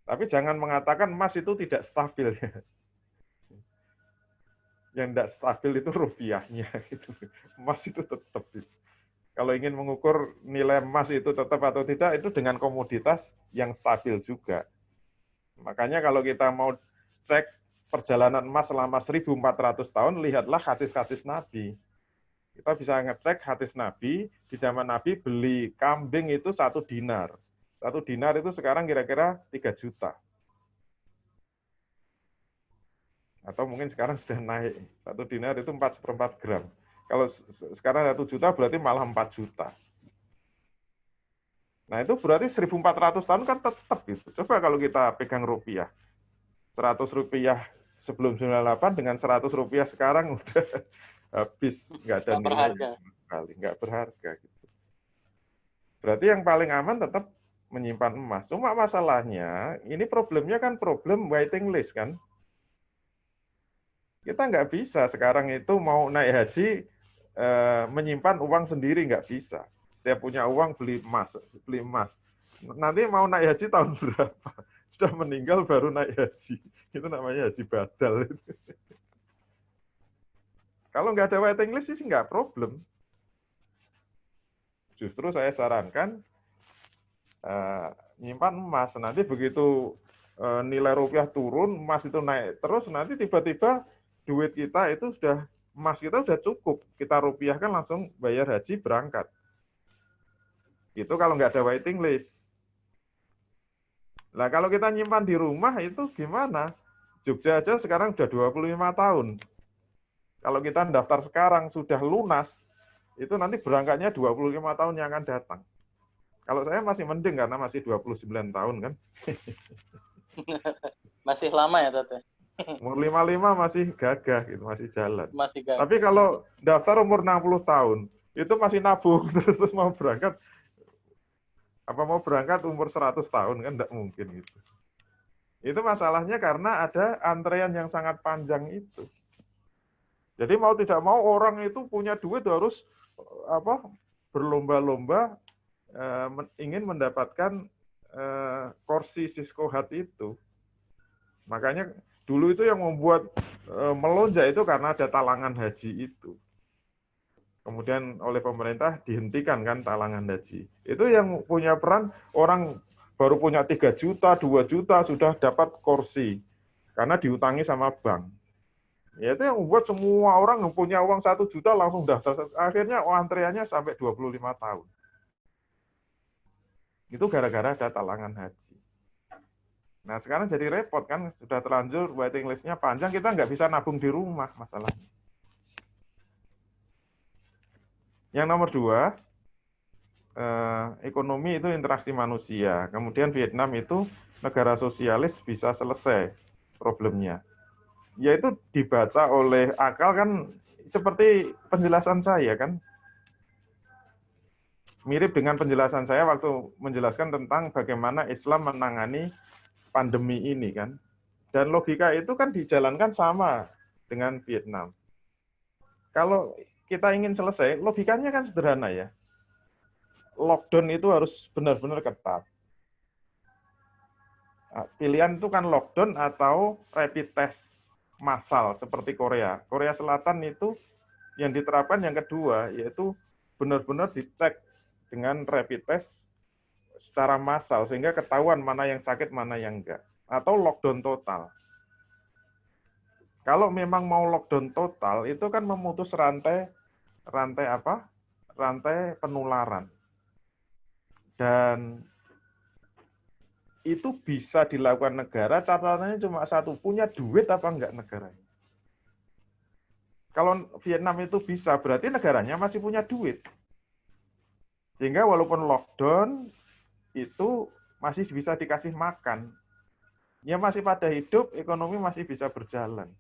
Tapi jangan mengatakan emas itu tidak stabil. Yang tidak stabil itu rupiahnya gitu. Emas itu tetap gitu. Kalau ingin mengukur nilai emas itu tetap atau tidak, itu dengan komoditas yang stabil juga. Makanya kalau kita mau cek perjalanan emas selama 1.400 tahun, lihatlah hadis-hadis Nabi. Kita bisa ngecek hadis Nabi, di zaman Nabi beli kambing itu 1 dinar. 1 dinar itu sekarang kira-kira 3 juta. Atau mungkin sekarang sudah naik. 1 dinar itu 4/4 gram. Kalau sekarang 1 juta berarti malah 4 juta. Nah itu berarti 1.400 tahun kan tetap gitu. Coba kalau kita pegang rupiah. 100 rupiah sebelum 98 dengan 100 rupiah sekarang udah habis. Nggak ada nilai sekali. Nggak berharga. Gitu. Berarti yang paling aman tetap menyimpan emas. Cuma masalahnya, ini problemnya kan problem waiting list kan. Kita nggak bisa sekarang itu mau naik haji, menyimpan uang sendiri nggak bisa. Setiap punya uang beli emas. Nanti mau naik haji tahun berapa? Sudah meninggal baru naik haji. Itu namanya haji badal. Kalau nggak ada waiting list sih nggak problem. Justru saya sarankan nyimpan emas. Nanti begitu nilai rupiah turun, emas itu naik terus, nanti tiba-tiba duit kita itu sudah, emas kita sudah cukup. Kita rupiahkan langsung bayar haji berangkat. Itu kalau nggak ada waiting list. Nah, kalau kita nyimpan di rumah itu gimana? Jogja aja sekarang sudah 25 tahun. Kalau kita daftar sekarang sudah lunas, itu nanti berangkatnya 25 tahun yang akan datang. Kalau saya masih mending karena masih 29 tahun kan. Masih lama ya, Tete? Umur 55 masih gagah gitu, masih jalan. Masih gagah. Tapi kalau daftar umur 60 tahun, itu masih nabung terus mau berangkat. Apa mau berangkat umur 100 tahun kan enggak mungkin gitu. Itu masalahnya karena ada antrean yang sangat panjang itu. Jadi mau tidak mau orang itu punya duit harus berlomba-lomba ingin mendapatkan kursi siskohat itu. Makanya dulu itu yang membuat melonjak itu karena ada talangan haji itu. Kemudian oleh pemerintah dihentikan kan talangan haji. Itu yang punya peran, orang baru punya 3 juta, 2 juta sudah dapat kursi. Karena diutangi sama bank. Ya itu yang membuat semua orang yang punya uang 1 juta langsung daftar. Akhirnya antreannya sampai 25 tahun. Itu gara-gara ada talangan haji. Nah sekarang jadi repot kan, sudah terlanjur waiting list-nya panjang, kita nggak bisa nabung di rumah masalahnya. Yang nomor 2, ekonomi itu interaksi manusia. Kemudian Vietnam itu negara sosialis bisa selesai problemnya. Yaitu dibaca oleh akal kan seperti penjelasan saya kan. Mirip dengan penjelasan saya waktu menjelaskan tentang bagaimana Islam menangani pandemi ini kan. Dan logika itu kan dijalankan sama dengan Vietnam. Kalau kita ingin selesai, logikanya kan sederhana ya. Lockdown itu harus benar-benar ketat. Pilihan itu kan lockdown atau rapid test massal seperti Korea. Korea Selatan itu yang diterapkan yang kedua, yaitu benar-benar dicek dengan rapid test secara massal sehingga ketahuan mana yang sakit, mana yang enggak. Atau lockdown total. Kalau memang mau lockdown total, itu kan memutus rantai penularan. Dan itu bisa dilakukan negara, catatannya cuma satu, punya duit apa enggak negaranya. Kalau Vietnam itu bisa, berarti negaranya masih punya duit. Sehingga walaupun lockdown, itu masih bisa dikasih makan. Ya masih pada hidup, ekonomi masih bisa berjalan.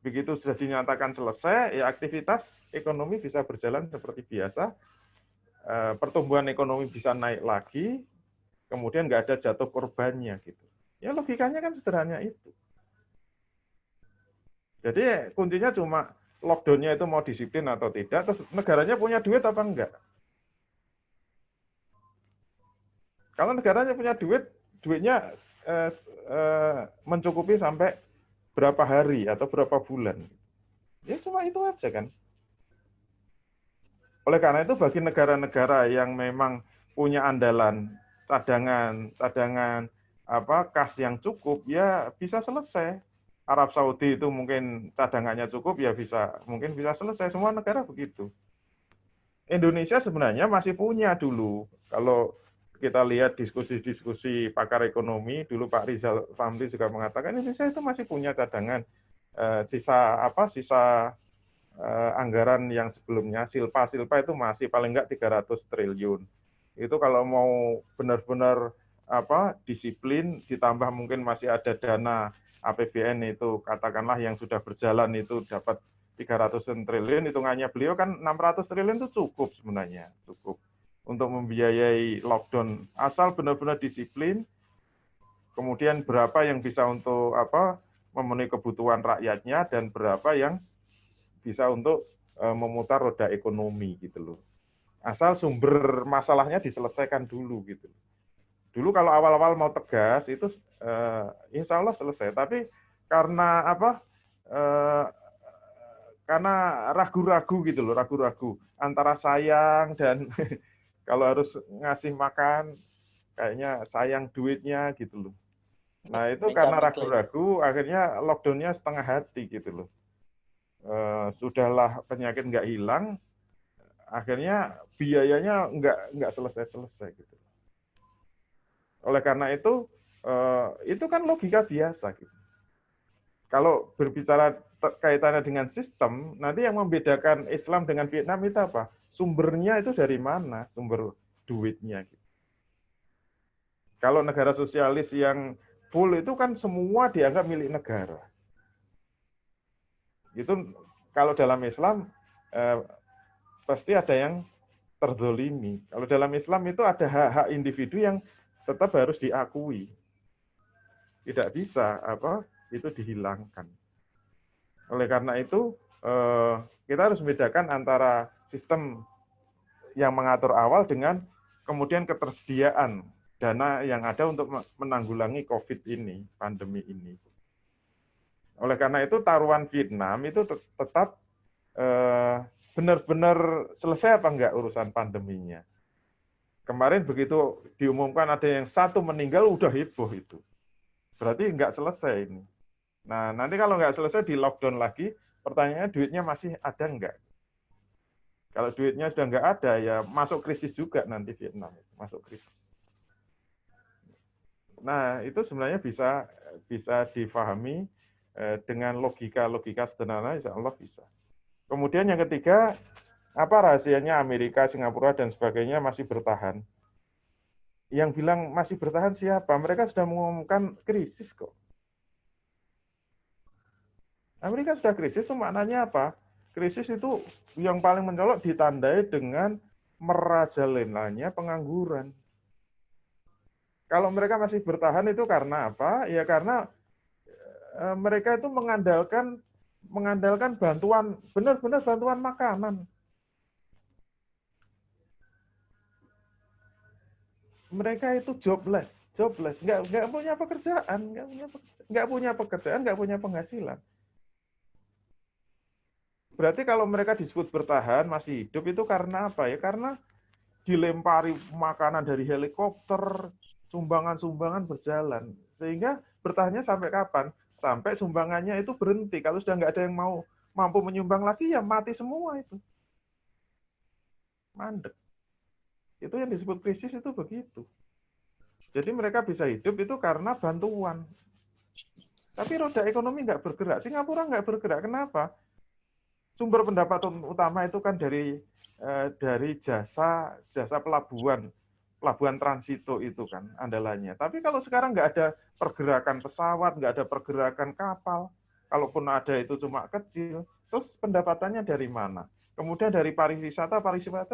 Begitu sudah dinyatakan selesai, ya aktivitas ekonomi bisa berjalan seperti biasa, pertumbuhan ekonomi bisa naik lagi, kemudian nggak ada jatuh korbannya gitu. Ya logikanya kan sederhana itu. Jadi kuncinya cuma lockdown-nya itu mau disiplin atau tidak, terus negaranya punya duit apa enggak. Kalau negaranya punya duit, duitnya mencukupi sampai berapa hari atau berapa bulan. Ya cuma itu aja kan. Oleh karena itu bagi negara-negara yang memang punya andalan cadangan kas yang cukup, ya bisa selesai. Arab Saudi itu mungkin cadangannya cukup, ya mungkin bisa selesai. Semua negara begitu. Indonesia sebenarnya masih punya dulu. Kalau kita lihat diskusi-diskusi pakar ekonomi, dulu Pak Rizal Ramli juga mengatakan Indonesia itu masih punya cadangan sisa anggaran yang sebelumnya silpa itu masih paling enggak 300 triliun. Itu kalau mau benar-benar disiplin, ditambah mungkin masih ada dana APBN itu katakanlah yang sudah berjalan itu dapat 300 triliun, hitungannya beliau kan 600 triliun itu cukup sebenarnya, cukup untuk membiayai lockdown. Asal benar-benar disiplin, kemudian berapa yang bisa untuk memenuhi kebutuhan rakyatnya dan berapa yang bisa untuk memutar roda ekonomi gitu loh. Asal sumber masalahnya diselesaikan dulu gitu. Dulu kalau awal-awal mau tegas itu insya Allah selesai. Tapi karena karena ragu-ragu gitu loh, ragu-ragu antara sayang dan kalau harus ngasih makan kayaknya sayang duitnya gitu loh. Nah itu karena ragu-ragu akhirnya lockdown-nya setengah hati gitu loh. Sudahlah penyakit nggak hilang, akhirnya biayanya nggak selesai-selesai gitu. Oleh karena itu kan logika biasa gitu. Kalau berbicara kaitannya dengan sistem, nanti yang membedakan Islam dengan Vietnam itu apa? Sumbernya itu dari mana? Sumber duitnya. Gitu. Kalau negara sosialis yang full itu kan semua dianggap milik negara. Itu kalau dalam Islam pasti ada yang terzolimi. Kalau dalam Islam itu ada hak-hak individu yang tetap harus diakui. Tidak bisa itu dihilangkan. Oleh karena itu kita harus membedakan antara sistem yang mengatur awal dengan kemudian ketersediaan dana yang ada untuk menanggulangi COVID ini, pandemi ini. Oleh karena itu taruhan Vietnam itu tetap benar-benar selesai apa enggak urusan pandeminya. Kemarin begitu diumumkan ada yang satu meninggal, udah heboh itu. Berarti nggak selesai ini. Nah, nanti kalau nggak selesai di lockdown lagi, pertanyaannya duitnya masih ada nggak? Kalau duitnya sudah nggak ada, ya masuk krisis juga nanti Vietnam. Masuk krisis. Nah, itu sebenarnya bisa difahami dengan logika sederhana, insya Allah bisa. Kemudian yang ketiga, apa rahasianya Amerika, Singapura, dan sebagainya masih bertahan? Yang bilang masih bertahan siapa? Mereka sudah mengumumkan krisis kok. Amerika sudah krisis itu maknanya apa? Krisis itu yang paling mencolok ditandai dengan merajalelanya pengangguran. Kalau mereka masih bertahan itu karena apa? Ya karena mereka itu mengandalkan bantuan, benar-benar bantuan makanan. Mereka itu jobless, nggak punya pekerjaan, nggak punya penghasilan. Berarti kalau mereka disebut bertahan, masih hidup itu karena apa ya? Karena dilempari makanan dari helikopter, sumbangan-sumbangan berjalan. Sehingga bertahannya sampai kapan? Sampai sumbangannya itu berhenti. Kalau sudah nggak ada yang mampu menyumbang lagi, ya mati semua itu. Mandek. Itu yang disebut krisis itu begitu. Jadi mereka bisa hidup itu karena bantuan. Tapi roda ekonomi nggak bergerak. Singapura nggak bergerak. Kenapa? Sumber pendapatan utama itu kan dari jasa pelabuhan transito itu kan andalannya. Tapi kalau sekarang nggak ada pergerakan pesawat, nggak ada pergerakan kapal, kalaupun ada itu cuma kecil, terus pendapatannya dari mana? Kemudian dari pariwisata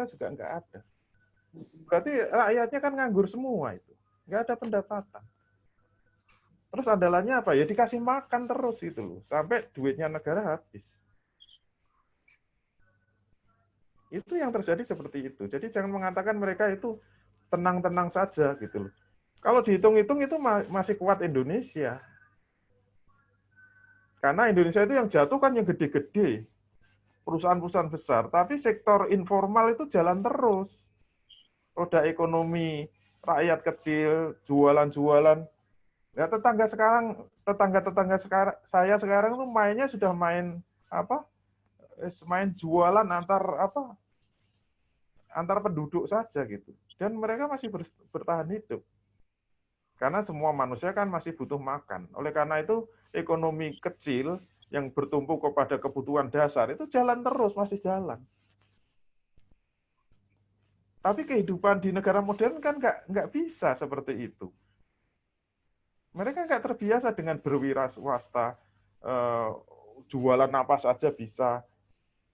juga nggak ada. Berarti rakyatnya kan nganggur semua itu, nggak ada pendapatan. Terus andalannya apa? Ya dikasih makan terus itu loh, sampai duitnya negara habis. Itu yang terjadi seperti itu. Jadi jangan mengatakan mereka itu tenang-tenang saja gitu loh. Kalau dihitung-hitung itu masih kuat Indonesia. Karena Indonesia itu yang jatuh kan yang gede-gede. Perusahaan-perusahaan besar. Tapi sektor informal itu jalan terus. Roda ekonomi, rakyat kecil, jualan-jualan. Ya tetangga sekarang saya sekarang tuh mainnya sudah main apa? Main jualan antar penduduk saja gitu. Dan mereka masih bertahan hidup. Karena semua manusia kan masih butuh makan. Oleh karena itu ekonomi kecil yang bertumpu kepada kebutuhan dasar itu jalan terus, masih jalan. Tapi kehidupan di negara modern kan nggak bisa seperti itu. Mereka nggak terbiasa dengan berwira swasta, jualan apa saja bisa,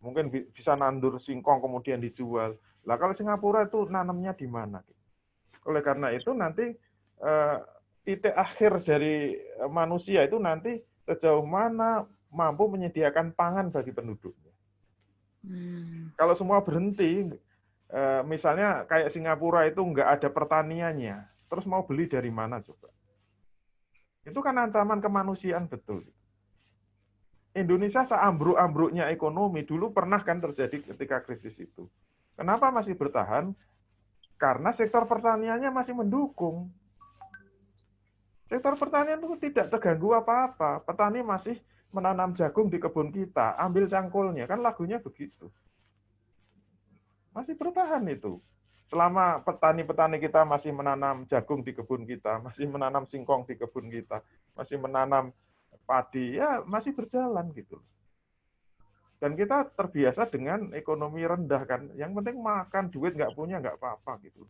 mungkin bisa nandur singkong kemudian dijual. Lah kalau Singapura itu nanamnya di mana? Oleh karena itu nanti titik akhir dari manusia itu nanti sejauh mana mampu menyediakan pangan bagi penduduknya. Kalau semua berhenti, misalnya kayak Singapura itu nggak ada pertaniannya, terus mau beli dari mana coba? Itu kan ancaman kemanusiaan betul. Indonesia seambruk-ambruknya ekonomi dulu pernah kan terjadi ketika krisis itu. Kenapa masih bertahan? Karena sektor pertaniannya masih mendukung. Sektor pertanian itu tidak terganggu apa-apa. Petani masih menanam jagung di kebun kita, ambil cangkulnya, kan lagunya begitu. Masih bertahan itu. Selama petani-petani kita masih menanam jagung di kebun kita, masih menanam singkong di kebun kita, masih menanam padi, ya masih berjalan gitu. Dan kita terbiasa dengan ekonomi rendah kan. Yang penting makan, duit nggak punya nggak apa-apa gitu.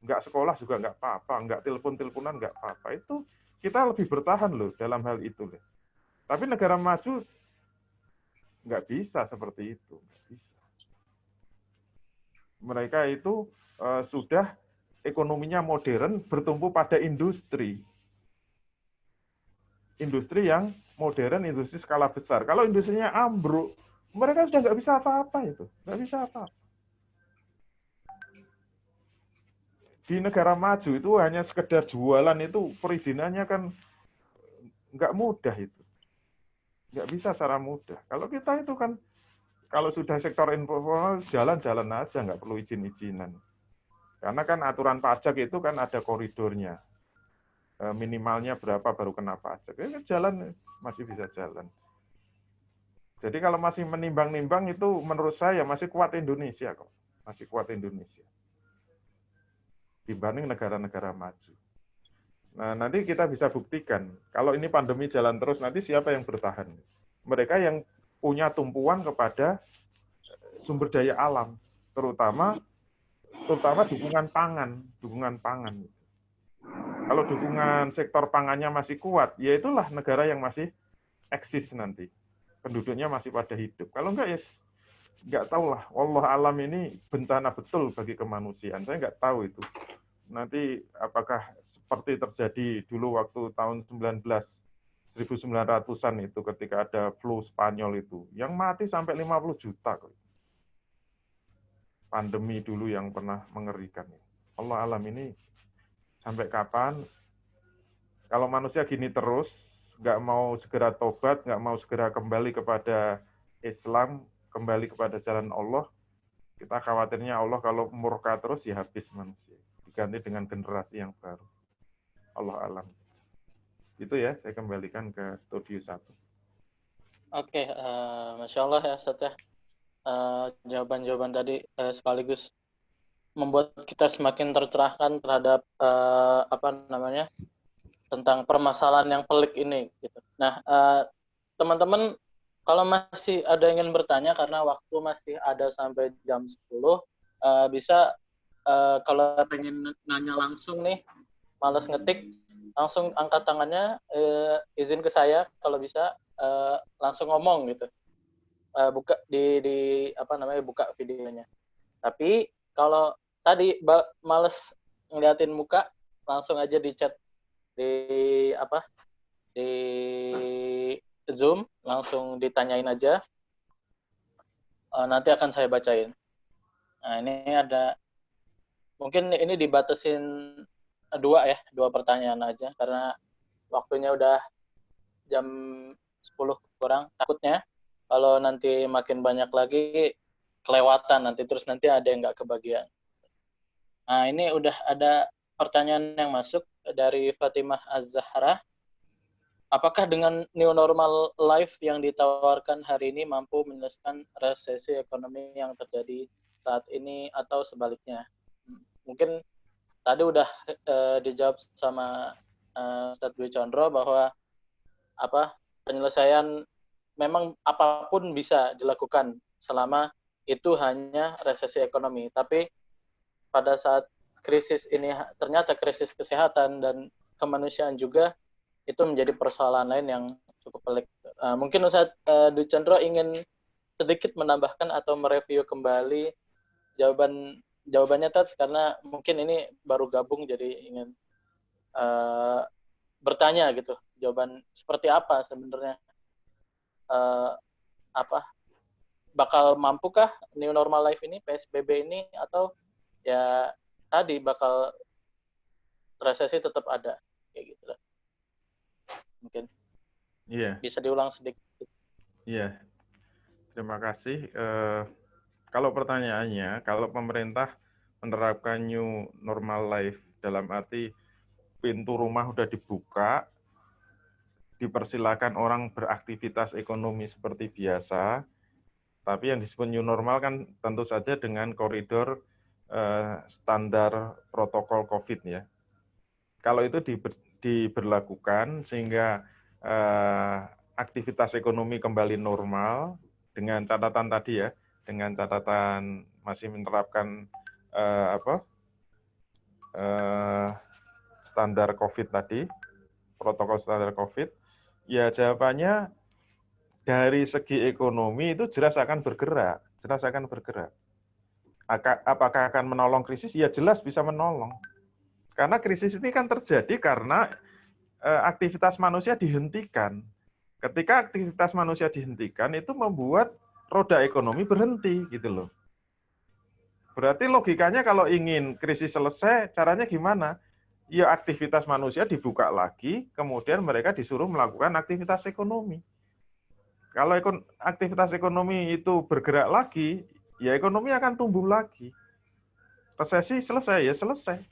Nggak sekolah juga nggak apa-apa, nggak telepon-teleponan nggak apa-apa. Itu kita lebih bertahan loh dalam hal itu. Tapi negara maju nggak bisa seperti itu. Nggak bisa. Mereka itu sudah ekonominya modern bertumpu pada industri. Industri yang modern, industri skala besar. Kalau industrinya ambruk, mereka sudah nggak bisa apa-apa itu. Nggak bisa apa-apa. Di negara maju itu hanya sekedar jualan itu perizinannya kan nggak mudah itu. Nggak bisa secara mudah. Kalau kita itu kan, kalau sudah sektor informal, jalan-jalan aja, nggak perlu izin-izinan. Karena kan aturan pajak itu kan ada koridornya. Minimalnya berapa baru kena pajak. Ya, jalan, masih bisa jalan. Jadi kalau masih menimbang-nimbang itu menurut saya masih kuat Indonesia kok. Masih kuat Indonesia. Dibanding negara-negara maju. Nah, nanti kita bisa buktikan, kalau ini pandemi jalan terus, nanti siapa yang bertahan? Mereka yang punya tumpuan kepada sumber daya alam, terutama dukungan pangan. Kalau dukungan sektor pangannya masih kuat, ya itulah negara yang masih eksis nanti. Penduduknya masih pada hidup. Kalau enggak, ya nggak tahu lah. Wallah alam ini bencana betul bagi kemanusiaan. Saya nggak tahu itu. Nanti apakah seperti terjadi dulu waktu tahun 1900-an itu ketika ada flu Spanyol itu, yang mati sampai 50 juta. Pandemi dulu yang pernah mengerikan. Allah alam ini sampai kapan? Kalau manusia gini terus, nggak mau segera tobat, nggak mau segera kembali kepada Islam, kembali kepada jalan Allah, kita khawatirnya Allah kalau murka terus ya habis manusia. Diganti dengan generasi yang baru. Allah alam. Itu ya, saya kembalikan ke studio 1. Oke, Masya Allah ya Ustaz ya. Jawaban-jawaban tadi sekaligus membuat kita semakin tercerahkan terhadap tentang permasalahan yang pelik ini gitu. Nah, teman-teman kalau masih ada yang ingin bertanya karena waktu masih ada sampai jam 10, bisa kalau pengen nanya langsung nih, males ngetik, langsung angkat tangannya, izin ke saya kalau bisa langsung ngomong gitu. Buka buka videonya. Tapi kalau tadi males ngeliatin muka, langsung aja di chat di Zoom, langsung ditanyain aja. Nanti akan saya bacain. Nah, ini ada mungkin ini dibatasin dua pertanyaan aja karena waktunya udah jam 10 kurang. Takutnya kalau nanti makin banyak lagi kelewatan nanti ada yang nggak kebagian. Nah, ini udah ada pertanyaan yang masuk dari Fatimah Az-Zahra. Apakah dengan new normal life yang ditawarkan hari ini mampu menyelesaikan resesi ekonomi yang terjadi saat ini atau sebaliknya? Mungkin tadi udah dijawab sama Ustadz Dwi Condro bahwa penyelesaian memang apapun bisa dilakukan selama itu hanya resesi ekonomi. Tapi pada saat krisis ini ternyata krisis kesehatan dan kemanusiaan juga, itu menjadi persoalan lain yang cukup pelik. Mungkin Ustadz Dwi Condro ingin sedikit menambahkan atau mereview kembali jawabannya Tats, karena mungkin ini baru gabung jadi ingin bertanya gitu, jawaban seperti apa sebenarnya, bakal mampukah new normal life ini, PSBB ini, atau ya tadi bakal resesi tetap ada kayak gitu lah. Mungkin bisa diulang sedikit. Iya, terima kasih. Kalau pertanyaannya, kalau pemerintah menerapkan new normal life dalam arti pintu rumah udah dibuka, dipersilakan orang beraktivitas ekonomi seperti biasa, tapi yang disebut new normal kan tentu saja dengan koridor standar protokol COVID ya. Kalau itu diberlakukan sehingga aktivitas ekonomi kembali normal dengan catatan tadi ya, dengan catatan masih menerapkan standar COVID tadi, protokol standar COVID, ya jawabannya dari segi ekonomi itu jelas akan bergerak, Apakah akan menolong krisis? Ya jelas bisa menolong. Karena krisis ini kan terjadi karena aktivitas manusia dihentikan. Ketika aktivitas manusia dihentikan, itu membuat roda ekonomi berhenti, gitu loh. Berarti logikanya kalau ingin krisis selesai, caranya gimana? Ya aktivitas manusia dibuka lagi, kemudian mereka disuruh melakukan aktivitas ekonomi. Kalau aktivitas ekonomi itu bergerak lagi, ya ekonomi akan tumbuh lagi. Resesi selesai, ya selesai.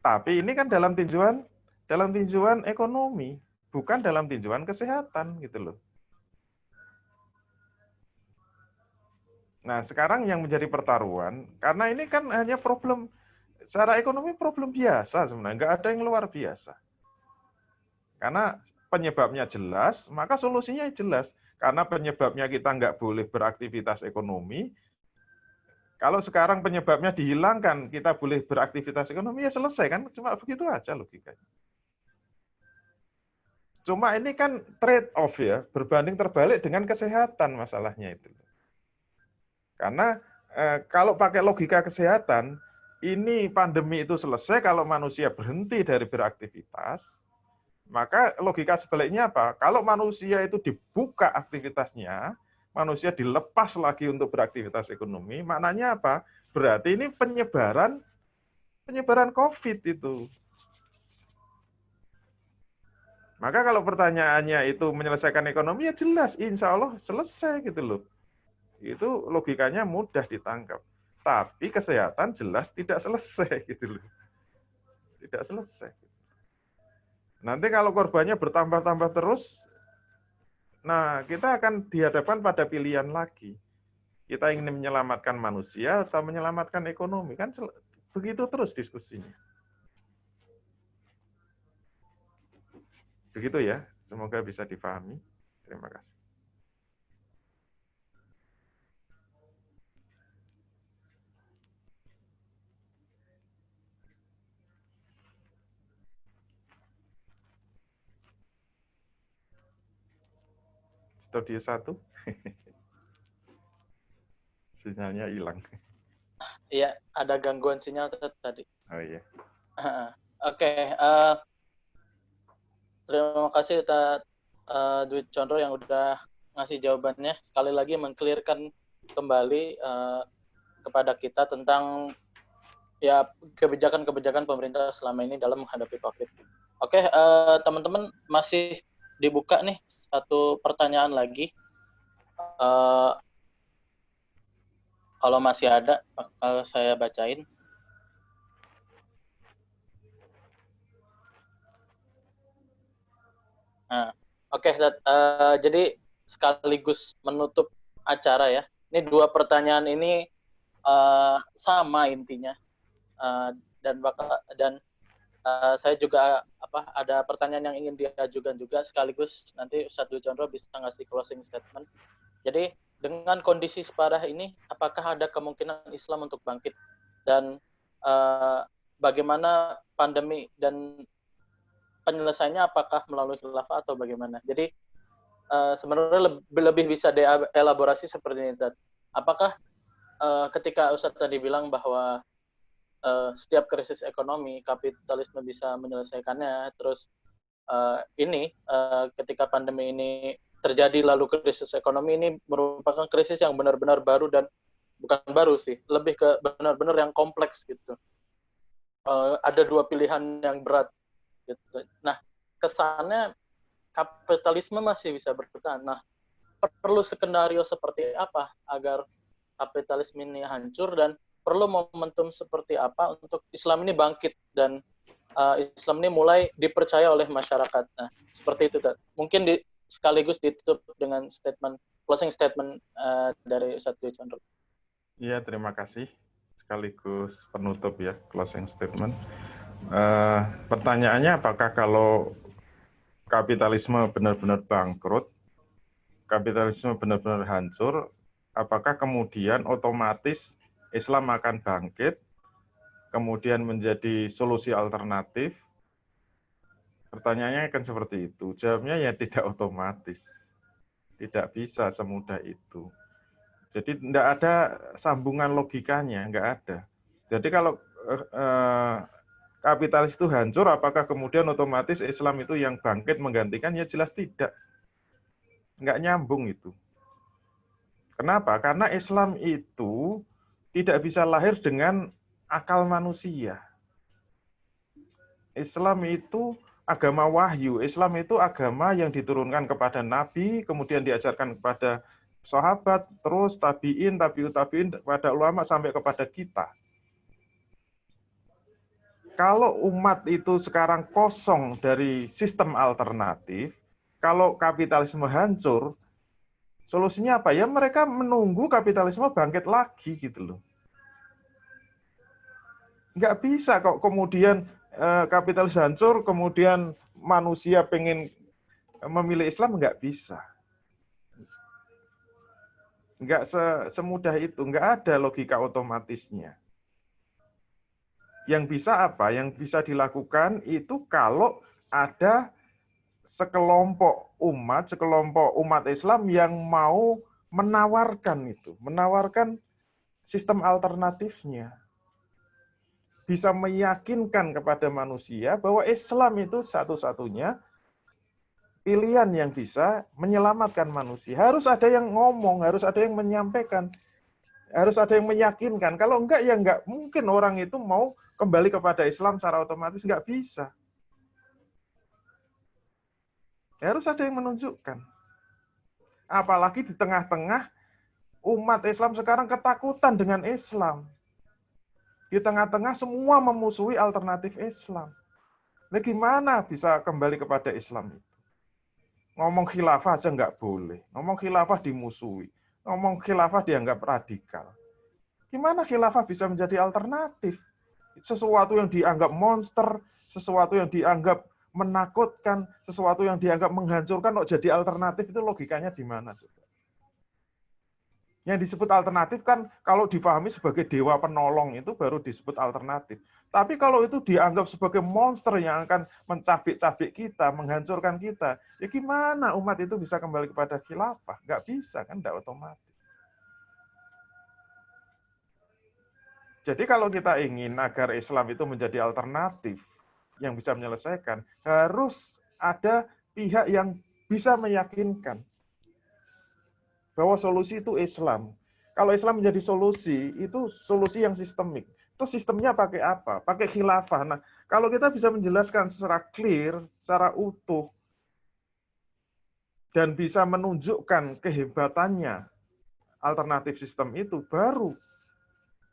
Tapi ini kan dalam tinjauan ekonomi, bukan dalam tinjauan kesehatan gitu loh. Nah, sekarang yang menjadi pertaruhan, karena ini kan hanya problem secara ekonomi, problem biasa sebenarnya, nggak ada yang luar biasa. Karena penyebabnya jelas, maka solusinya jelas. Karena penyebabnya kita nggak boleh beraktivitas ekonomi. Kalau sekarang penyebabnya dihilangkan, kita boleh beraktivitas ekonomi, ya selesai kan? Cuma begitu aja logikanya. Cuma ini kan trade off ya, berbanding terbalik dengan kesehatan masalahnya itu. Karena kalau pakai logika kesehatan, ini pandemi itu selesai kalau manusia berhenti dari beraktivitas, maka logika sebaliknya apa? Kalau manusia itu dibuka aktivitasnya, manusia dilepas lagi untuk beraktivitas ekonomi, maknanya apa? Berarti ini penyebaran COVID itu. Maka kalau pertanyaannya itu menyelesaikan ekonomi, ya jelas, insya Allah selesai gitu loh. Itu logikanya mudah ditangkap. Tapi kesehatan jelas tidak selesai gitu loh. Tidak selesai. Nanti kalau korbannya bertambah-tambah terus, nah kita akan dihadapkan pada pilihan lagi. Kita ingin menyelamatkan manusia atau menyelamatkan ekonomi. Kan begitu terus diskusinya. Begitu ya, semoga bisa dipahami. Terima kasih. Studio 1. Sinyalnya hilang. Iya, ada gangguan sinyal tadi. Oh iya. Oke. Terima kasih Dwi Condro yang udah ngasih jawabannya. Sekali lagi mengklirkan kembali kepada kita tentang ya kebijakan-kebijakan pemerintah selama ini dalam menghadapi COVID. Oke, teman-teman, masih dibuka nih satu pertanyaan lagi. Kalau masih ada, bakal saya bacain. Nah, oke, jadi sekaligus menutup acara ya. Ini dua pertanyaan ini sama intinya, dan saya juga ada pertanyaan yang ingin diajukan juga, sekaligus nanti Ustadz Dwi Chondro bisa ngasih closing statement. Jadi dengan kondisi separah ini, apakah ada kemungkinan Islam untuk bangkit, dan bagaimana pandemi dan penyelesaiannya, apakah melalui khilafah atau bagaimana? Jadi sebenarnya lebih bisa dielaborasi seperti ini, Tad. Apakah ketika Ustadz tadi bilang bahwa setiap krisis ekonomi kapitalisme bisa menyelesaikannya, terus ketika pandemi ini terjadi lalu krisis ekonomi ini merupakan krisis yang benar-benar baru, dan bukan baru sih, lebih ke benar-benar yang kompleks gitu. Ada dua pilihan yang berat gitu. Nah, kesannya kapitalisme masih bisa bertahan. Nah, perlu skenario seperti apa agar kapitalisme ini hancur, dan perlu momentum seperti apa untuk Islam ini bangkit dan Islam ini mulai dipercaya oleh masyarakat. Nah, seperti itu, Tad. Mungkin sekaligus ditutup dengan closing statement dari Ustadz Dwi Chondro. Iya, terima kasih. Sekaligus penutup ya, closing statement. Pertanyaannya, apakah kalau kapitalisme benar-benar bangkrut, kapitalisme benar-benar hancur, apakah kemudian otomatis Islam akan bangkit, kemudian menjadi solusi alternatif? Pertanyaannya kan seperti itu. Jawabnya ya tidak otomatis. Tidak bisa semudah itu. Jadi tidak ada sambungan logikanya, nggak ada. Jadi kalau kapitalis itu hancur, apakah kemudian otomatis Islam itu yang bangkit menggantikan? Ya jelas tidak. Nggak nyambung itu. Kenapa? Karena Islam itu tidak bisa lahir dengan akal manusia. Islam itu agama wahyu. Islam itu agama yang diturunkan kepada Nabi, kemudian diajarkan kepada sahabat, terus tabiin, tabiut tabiin, pada ulama sampai kepada kita. Kalau umat itu sekarang kosong dari sistem alternatif, kalau kapitalisme hancur, solusinya apa? Ya mereka menunggu kapitalisme bangkit lagi gitu loh. Nggak bisa kok kemudian kapitalis hancur, kemudian manusia pengen memilih Islam, nggak bisa. Nggak semudah itu, nggak ada logika otomatisnya. Yang bisa apa? Yang bisa dilakukan itu kalau ada sekelompok umat Islam yang mau menawarkan itu, menawarkan sistem alternatifnya. Bisa meyakinkan kepada manusia bahwa Islam itu satu-satunya pilihan yang bisa menyelamatkan manusia. Harus ada yang ngomong, harus ada yang menyampaikan, harus ada yang meyakinkan. Kalau enggak, ya enggak mungkin orang itu mau kembali kepada Islam secara otomatis, enggak bisa. Harus ada yang menunjukkan. Apalagi di tengah-tengah umat Islam sekarang ketakutan dengan Islam. Di tengah-tengah semua memusuhi alternatif Islam. Nah, gimana bisa kembali kepada Islam itu? Ngomong khilafah aja nggak boleh. Ngomong khilafah dimusuhi. Ngomong khilafah dianggap radikal. Gimana khilafah bisa menjadi alternatif? Sesuatu yang dianggap monster, sesuatu yang dianggap menakutkan, sesuatu yang dianggap menghancurkan, kok jadi alternatif, itu logikanya di mana? Yang disebut alternatif kan kalau dipahami sebagai dewa penolong itu baru disebut alternatif. Tapi kalau itu dianggap sebagai monster yang akan mencabik-cabik kita, menghancurkan kita, ya gimana umat itu bisa kembali kepada khilafah? Nggak bisa, kan nggak otomatis. Jadi kalau kita ingin agar Islam itu menjadi alternatif yang bisa menyelesaikan, harus ada pihak yang bisa meyakinkan bahwa solusi itu Islam. Kalau Islam menjadi solusi, itu solusi yang sistemik. Terus sistemnya pakai apa? Pakai khilafah. Nah, kalau kita bisa menjelaskan secara clear, secara utuh, dan bisa menunjukkan kehebatannya alternatif sistem itu, baru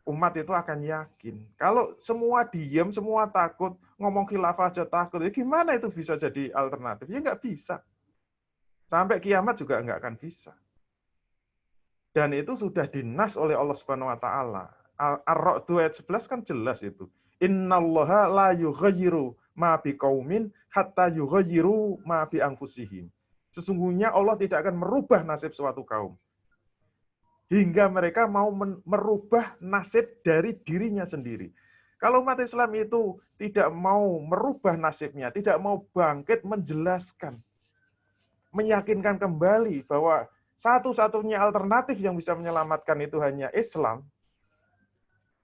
umat itu akan yakin. Kalau semua diam, semua takut, ngomong khilafah aja takut. Ya gimana itu bisa jadi alternatif? Ya nggak bisa. Sampai kiamat juga nggak akan bisa. Dan itu sudah dinas oleh Allah Subhanahu wa taala. Ar-Ra'd ayat 11 kan jelas itu. Innallaha la yughayyiru ma biqaumin hatta yughayyiru ma bi anfusihim. Sesungguhnya Allah tidak akan merubah nasib suatu kaum hingga mereka mau merubah nasib dari dirinya sendiri. Kalau umat Islam itu tidak mau merubah nasibnya, tidak mau bangkit menjelaskan, meyakinkan kembali bahwa satu-satunya alternatif yang bisa menyelamatkan itu hanya Islam,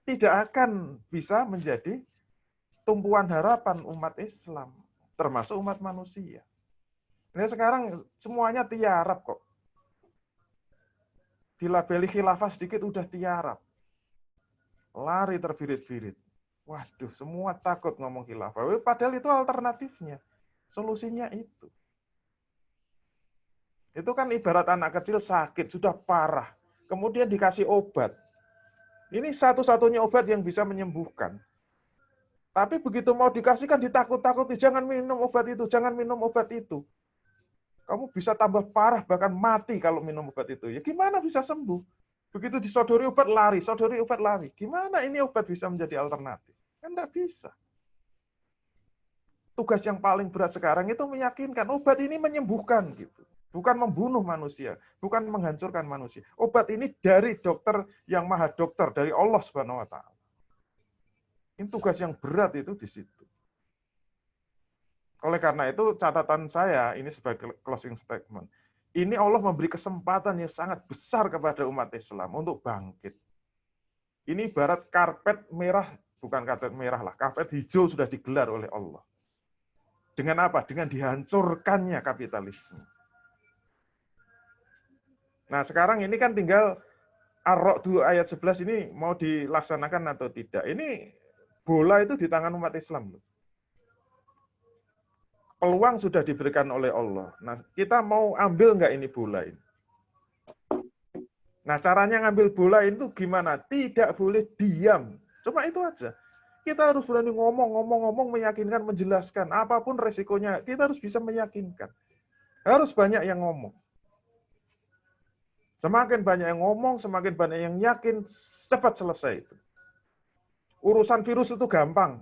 tidak akan bisa menjadi tumpuan harapan umat Islam, termasuk umat manusia. Ini sekarang semuanya tiarap kok. Dilabeli khilafah sedikit udah tiarap. Lari terbirit-birit. Waduh, semua takut ngomong khilafah. Padahal itu alternatifnya. Solusinya itu. Itu kan ibarat anak kecil sakit, sudah parah. Kemudian dikasih obat. Ini satu-satunya obat yang bisa menyembuhkan. Tapi begitu mau dikasihkan ditakut-takuti, jangan minum obat itu, jangan minum obat itu. Kamu bisa tambah parah, bahkan mati kalau minum obat itu. Ya gimana bisa sembuh? Begitu disodori obat lari, sodori obat lari. Gimana ini obat bisa menjadi alternatif? Kan enggak bisa. Tugas yang paling berat sekarang itu meyakinkan obat ini menyembuhkan gitu. Bukan membunuh manusia, bukan menghancurkan manusia. Obat ini dari dokter yang maha dokter, dari Allah Subhanahu wa taala. Ini tugas yang berat itu di situ. Oleh karena itu catatan saya ini sebagai closing statement. Ini Allah memberi kesempatan yang sangat besar kepada umat Islam untuk bangkit. Ini ibarat karpet merah, bukan karpet merah lah, karpet hijau sudah digelar oleh Allah. Dengan apa? Dengan dihancurkannya kapitalisme. Nah, sekarang ini kan tinggal Ar-Ra'd ayat 11 ini mau dilaksanakan atau tidak. Ini bola itu di tangan umat Islam. Peluang sudah diberikan oleh Allah. Nah, kita mau ambil nggak ini bola ini? Nah, caranya ngambil bola itu gimana? Tidak boleh diam. Cuma itu aja. Kita harus berani ngomong, meyakinkan, menjelaskan. Apapun resikonya, kita harus bisa meyakinkan. Harus banyak yang ngomong. Semakin banyak yang ngomong, semakin banyak yang yakin, cepat selesai itu. Urusan virus itu gampang.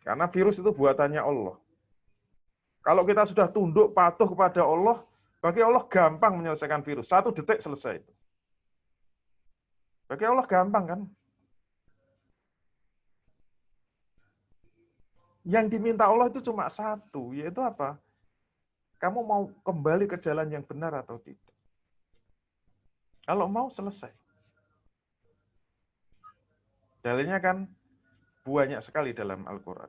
Karena virus itu buatannya Allah. Kalau kita sudah tunduk, patuh kepada Allah, bagi Allah gampang menyelesaikan virus. 1 detik selesai itu. Bagi Allah gampang kan? Yang diminta Allah itu cuma satu, yaitu apa? Kamu mau kembali ke jalan yang benar atau tidak? Kalau mau, selesai. Dalilnya kan banyak sekali dalam Al-Quran.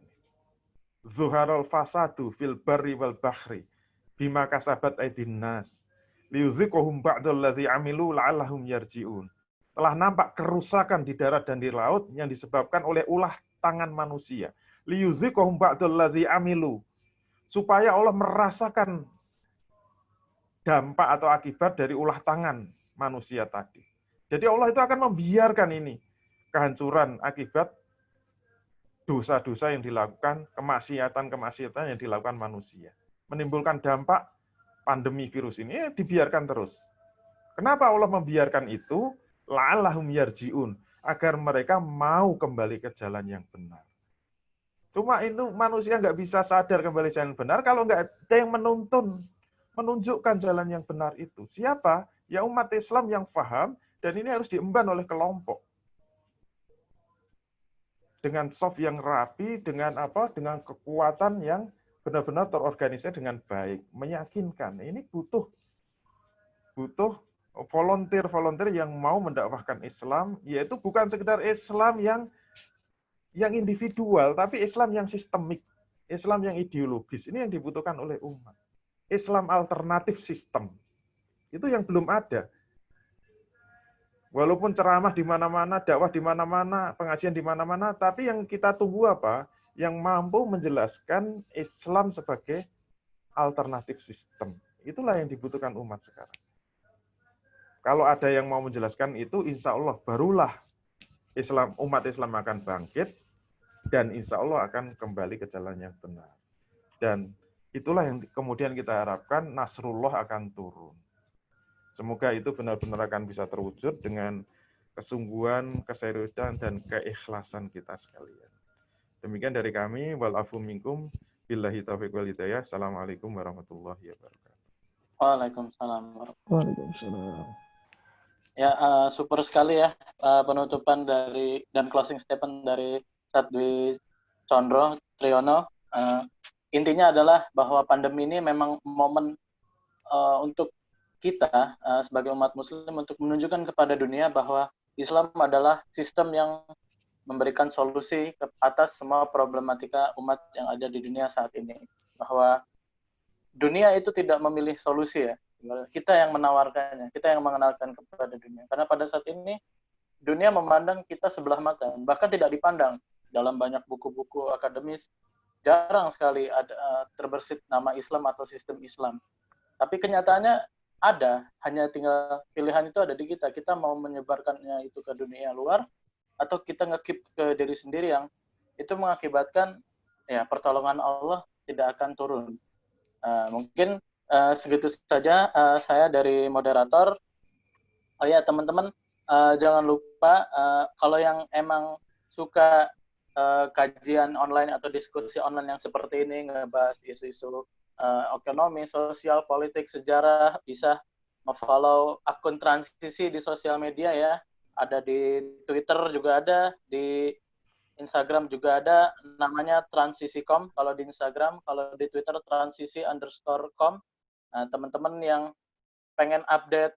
Zuharul fasadu fil barri wal bahri bima kasabat aydin nas liyuziqhum ba'dallazi amilu la'allahum yarji'un. Telah nampak kerusakan di darat dan di laut yang disebabkan oleh ulah tangan manusia. Liyuziqhum ba'dallazi amilu. Supaya Allah merasakan dampak atau akibat dari ulah tangan manusia tadi. Jadi Allah itu akan membiarkan ini kehancuran akibat dosa-dosa yang dilakukan, kemaksiatan yang dilakukan manusia. Menimbulkan dampak pandemi virus ini, dibiarkan terus. Kenapa Allah membiarkan itu? La'allahum yarji'un. Agar mereka mau kembali ke jalan yang benar. Cuma itu manusia nggak bisa sadar kembali jalan yang benar kalau nggak ada yang menunjukkan jalan yang benar itu. Siapa? Ya umat Islam yang paham, dan ini harus diemban oleh kelompok. Dengan soft yang rapi, dengan kekuatan yang benar-benar terorganisir dengan baik, meyakinkan. Ini butuh volunteer yang mau mendakwahkan Islam, yaitu bukan sekedar Islam yang individual, tapi Islam yang sistemik, Islam yang ideologis. Ini yang dibutuhkan oleh umat. Islam alternatif sistem. Itu yang belum ada. Walaupun ceramah di mana-mana, dakwah di mana-mana, pengajian di mana-mana, tapi yang kita tunggu apa? Yang mampu menjelaskan Islam sebagai alternatif sistem. Itulah yang dibutuhkan umat sekarang. Kalau ada yang mau menjelaskan itu, insya Allah barulah umat Islam akan bangkit, dan insya Allah akan kembali ke jalan yang benar. Dan itulah yang kemudian kita harapkan Nasrullah akan turun. Semoga itu benar-benar akan bisa terwujud dengan kesungguhan, keseriusan, dan keikhlasan kita sekalian. Demikian dari kami. Walafu minkum. Billahi taufiq wal hidayah. Assalamualaikum warahmatullahi wabarakatuh. Waalaikumsalam. Waalaikumsalam. Ya, super sekali ya penutupan dari dan closing statement dari Ustadz Dwi Condro Triyono. Intinya adalah bahwa pandemi ini memang momen untuk kita sebagai umat muslim untuk menunjukkan kepada dunia bahwa Islam adalah sistem yang memberikan solusi ke atas semua problematika umat yang ada di dunia saat ini. Bahwa dunia itu tidak memilih solusi ya. Kita yang menawarkannya, kita yang mengenalkan kepada dunia. Karena pada saat ini dunia memandang kita sebelah mata, bahkan tidak dipandang dalam banyak buku-buku akademis. Jarang sekali ada terbersit nama Islam atau sistem Islam. Tapi kenyataannya ada, hanya tinggal pilihan itu ada di kita. Kita mau menyebarkannya itu ke dunia luar, atau kita nge-keep ke diri sendiri yang itu mengakibatkan ya pertolongan Allah tidak akan turun. Mungkin segitu saja saya dari moderator. Oh ya teman-teman, jangan lupa kalau yang emang suka kajian online atau diskusi online yang seperti ini, ngebahas isu-isu ekonomi, sosial, politik, sejarah, bisa nge-follow akun transisi di sosial media ya. Ada di Twitter juga ada, di Instagram juga ada, namanya transisi.com kalau di Instagram, kalau di Twitter transisi_com. Nah, teman-teman yang pengen update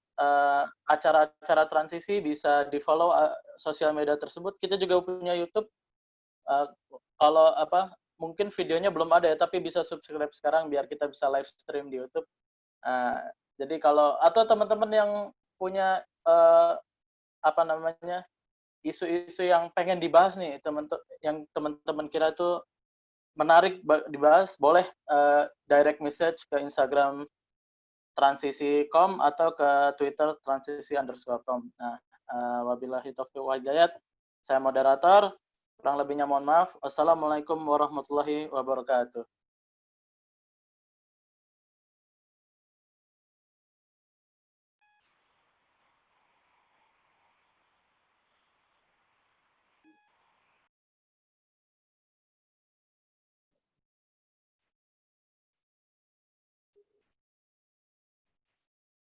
acara-acara transisi bisa di-follow sosial media tersebut. Kita juga punya YouTube. Kalau mungkin videonya belum ada ya, tapi bisa subscribe sekarang biar kita bisa live stream di YouTube. Jadi kalau atau teman-teman yang punya isu-isu yang pengen dibahas nih, yang teman-teman kira itu menarik dibahas, boleh direct message ke Instagram transisi.com atau ke Twitter transisi_com. Nah, wabillahi taufiq wal hidayah. Saya moderator, kurang lebihnya mohon maaf. Assalamualaikum warahmatullahi wabarakatuh.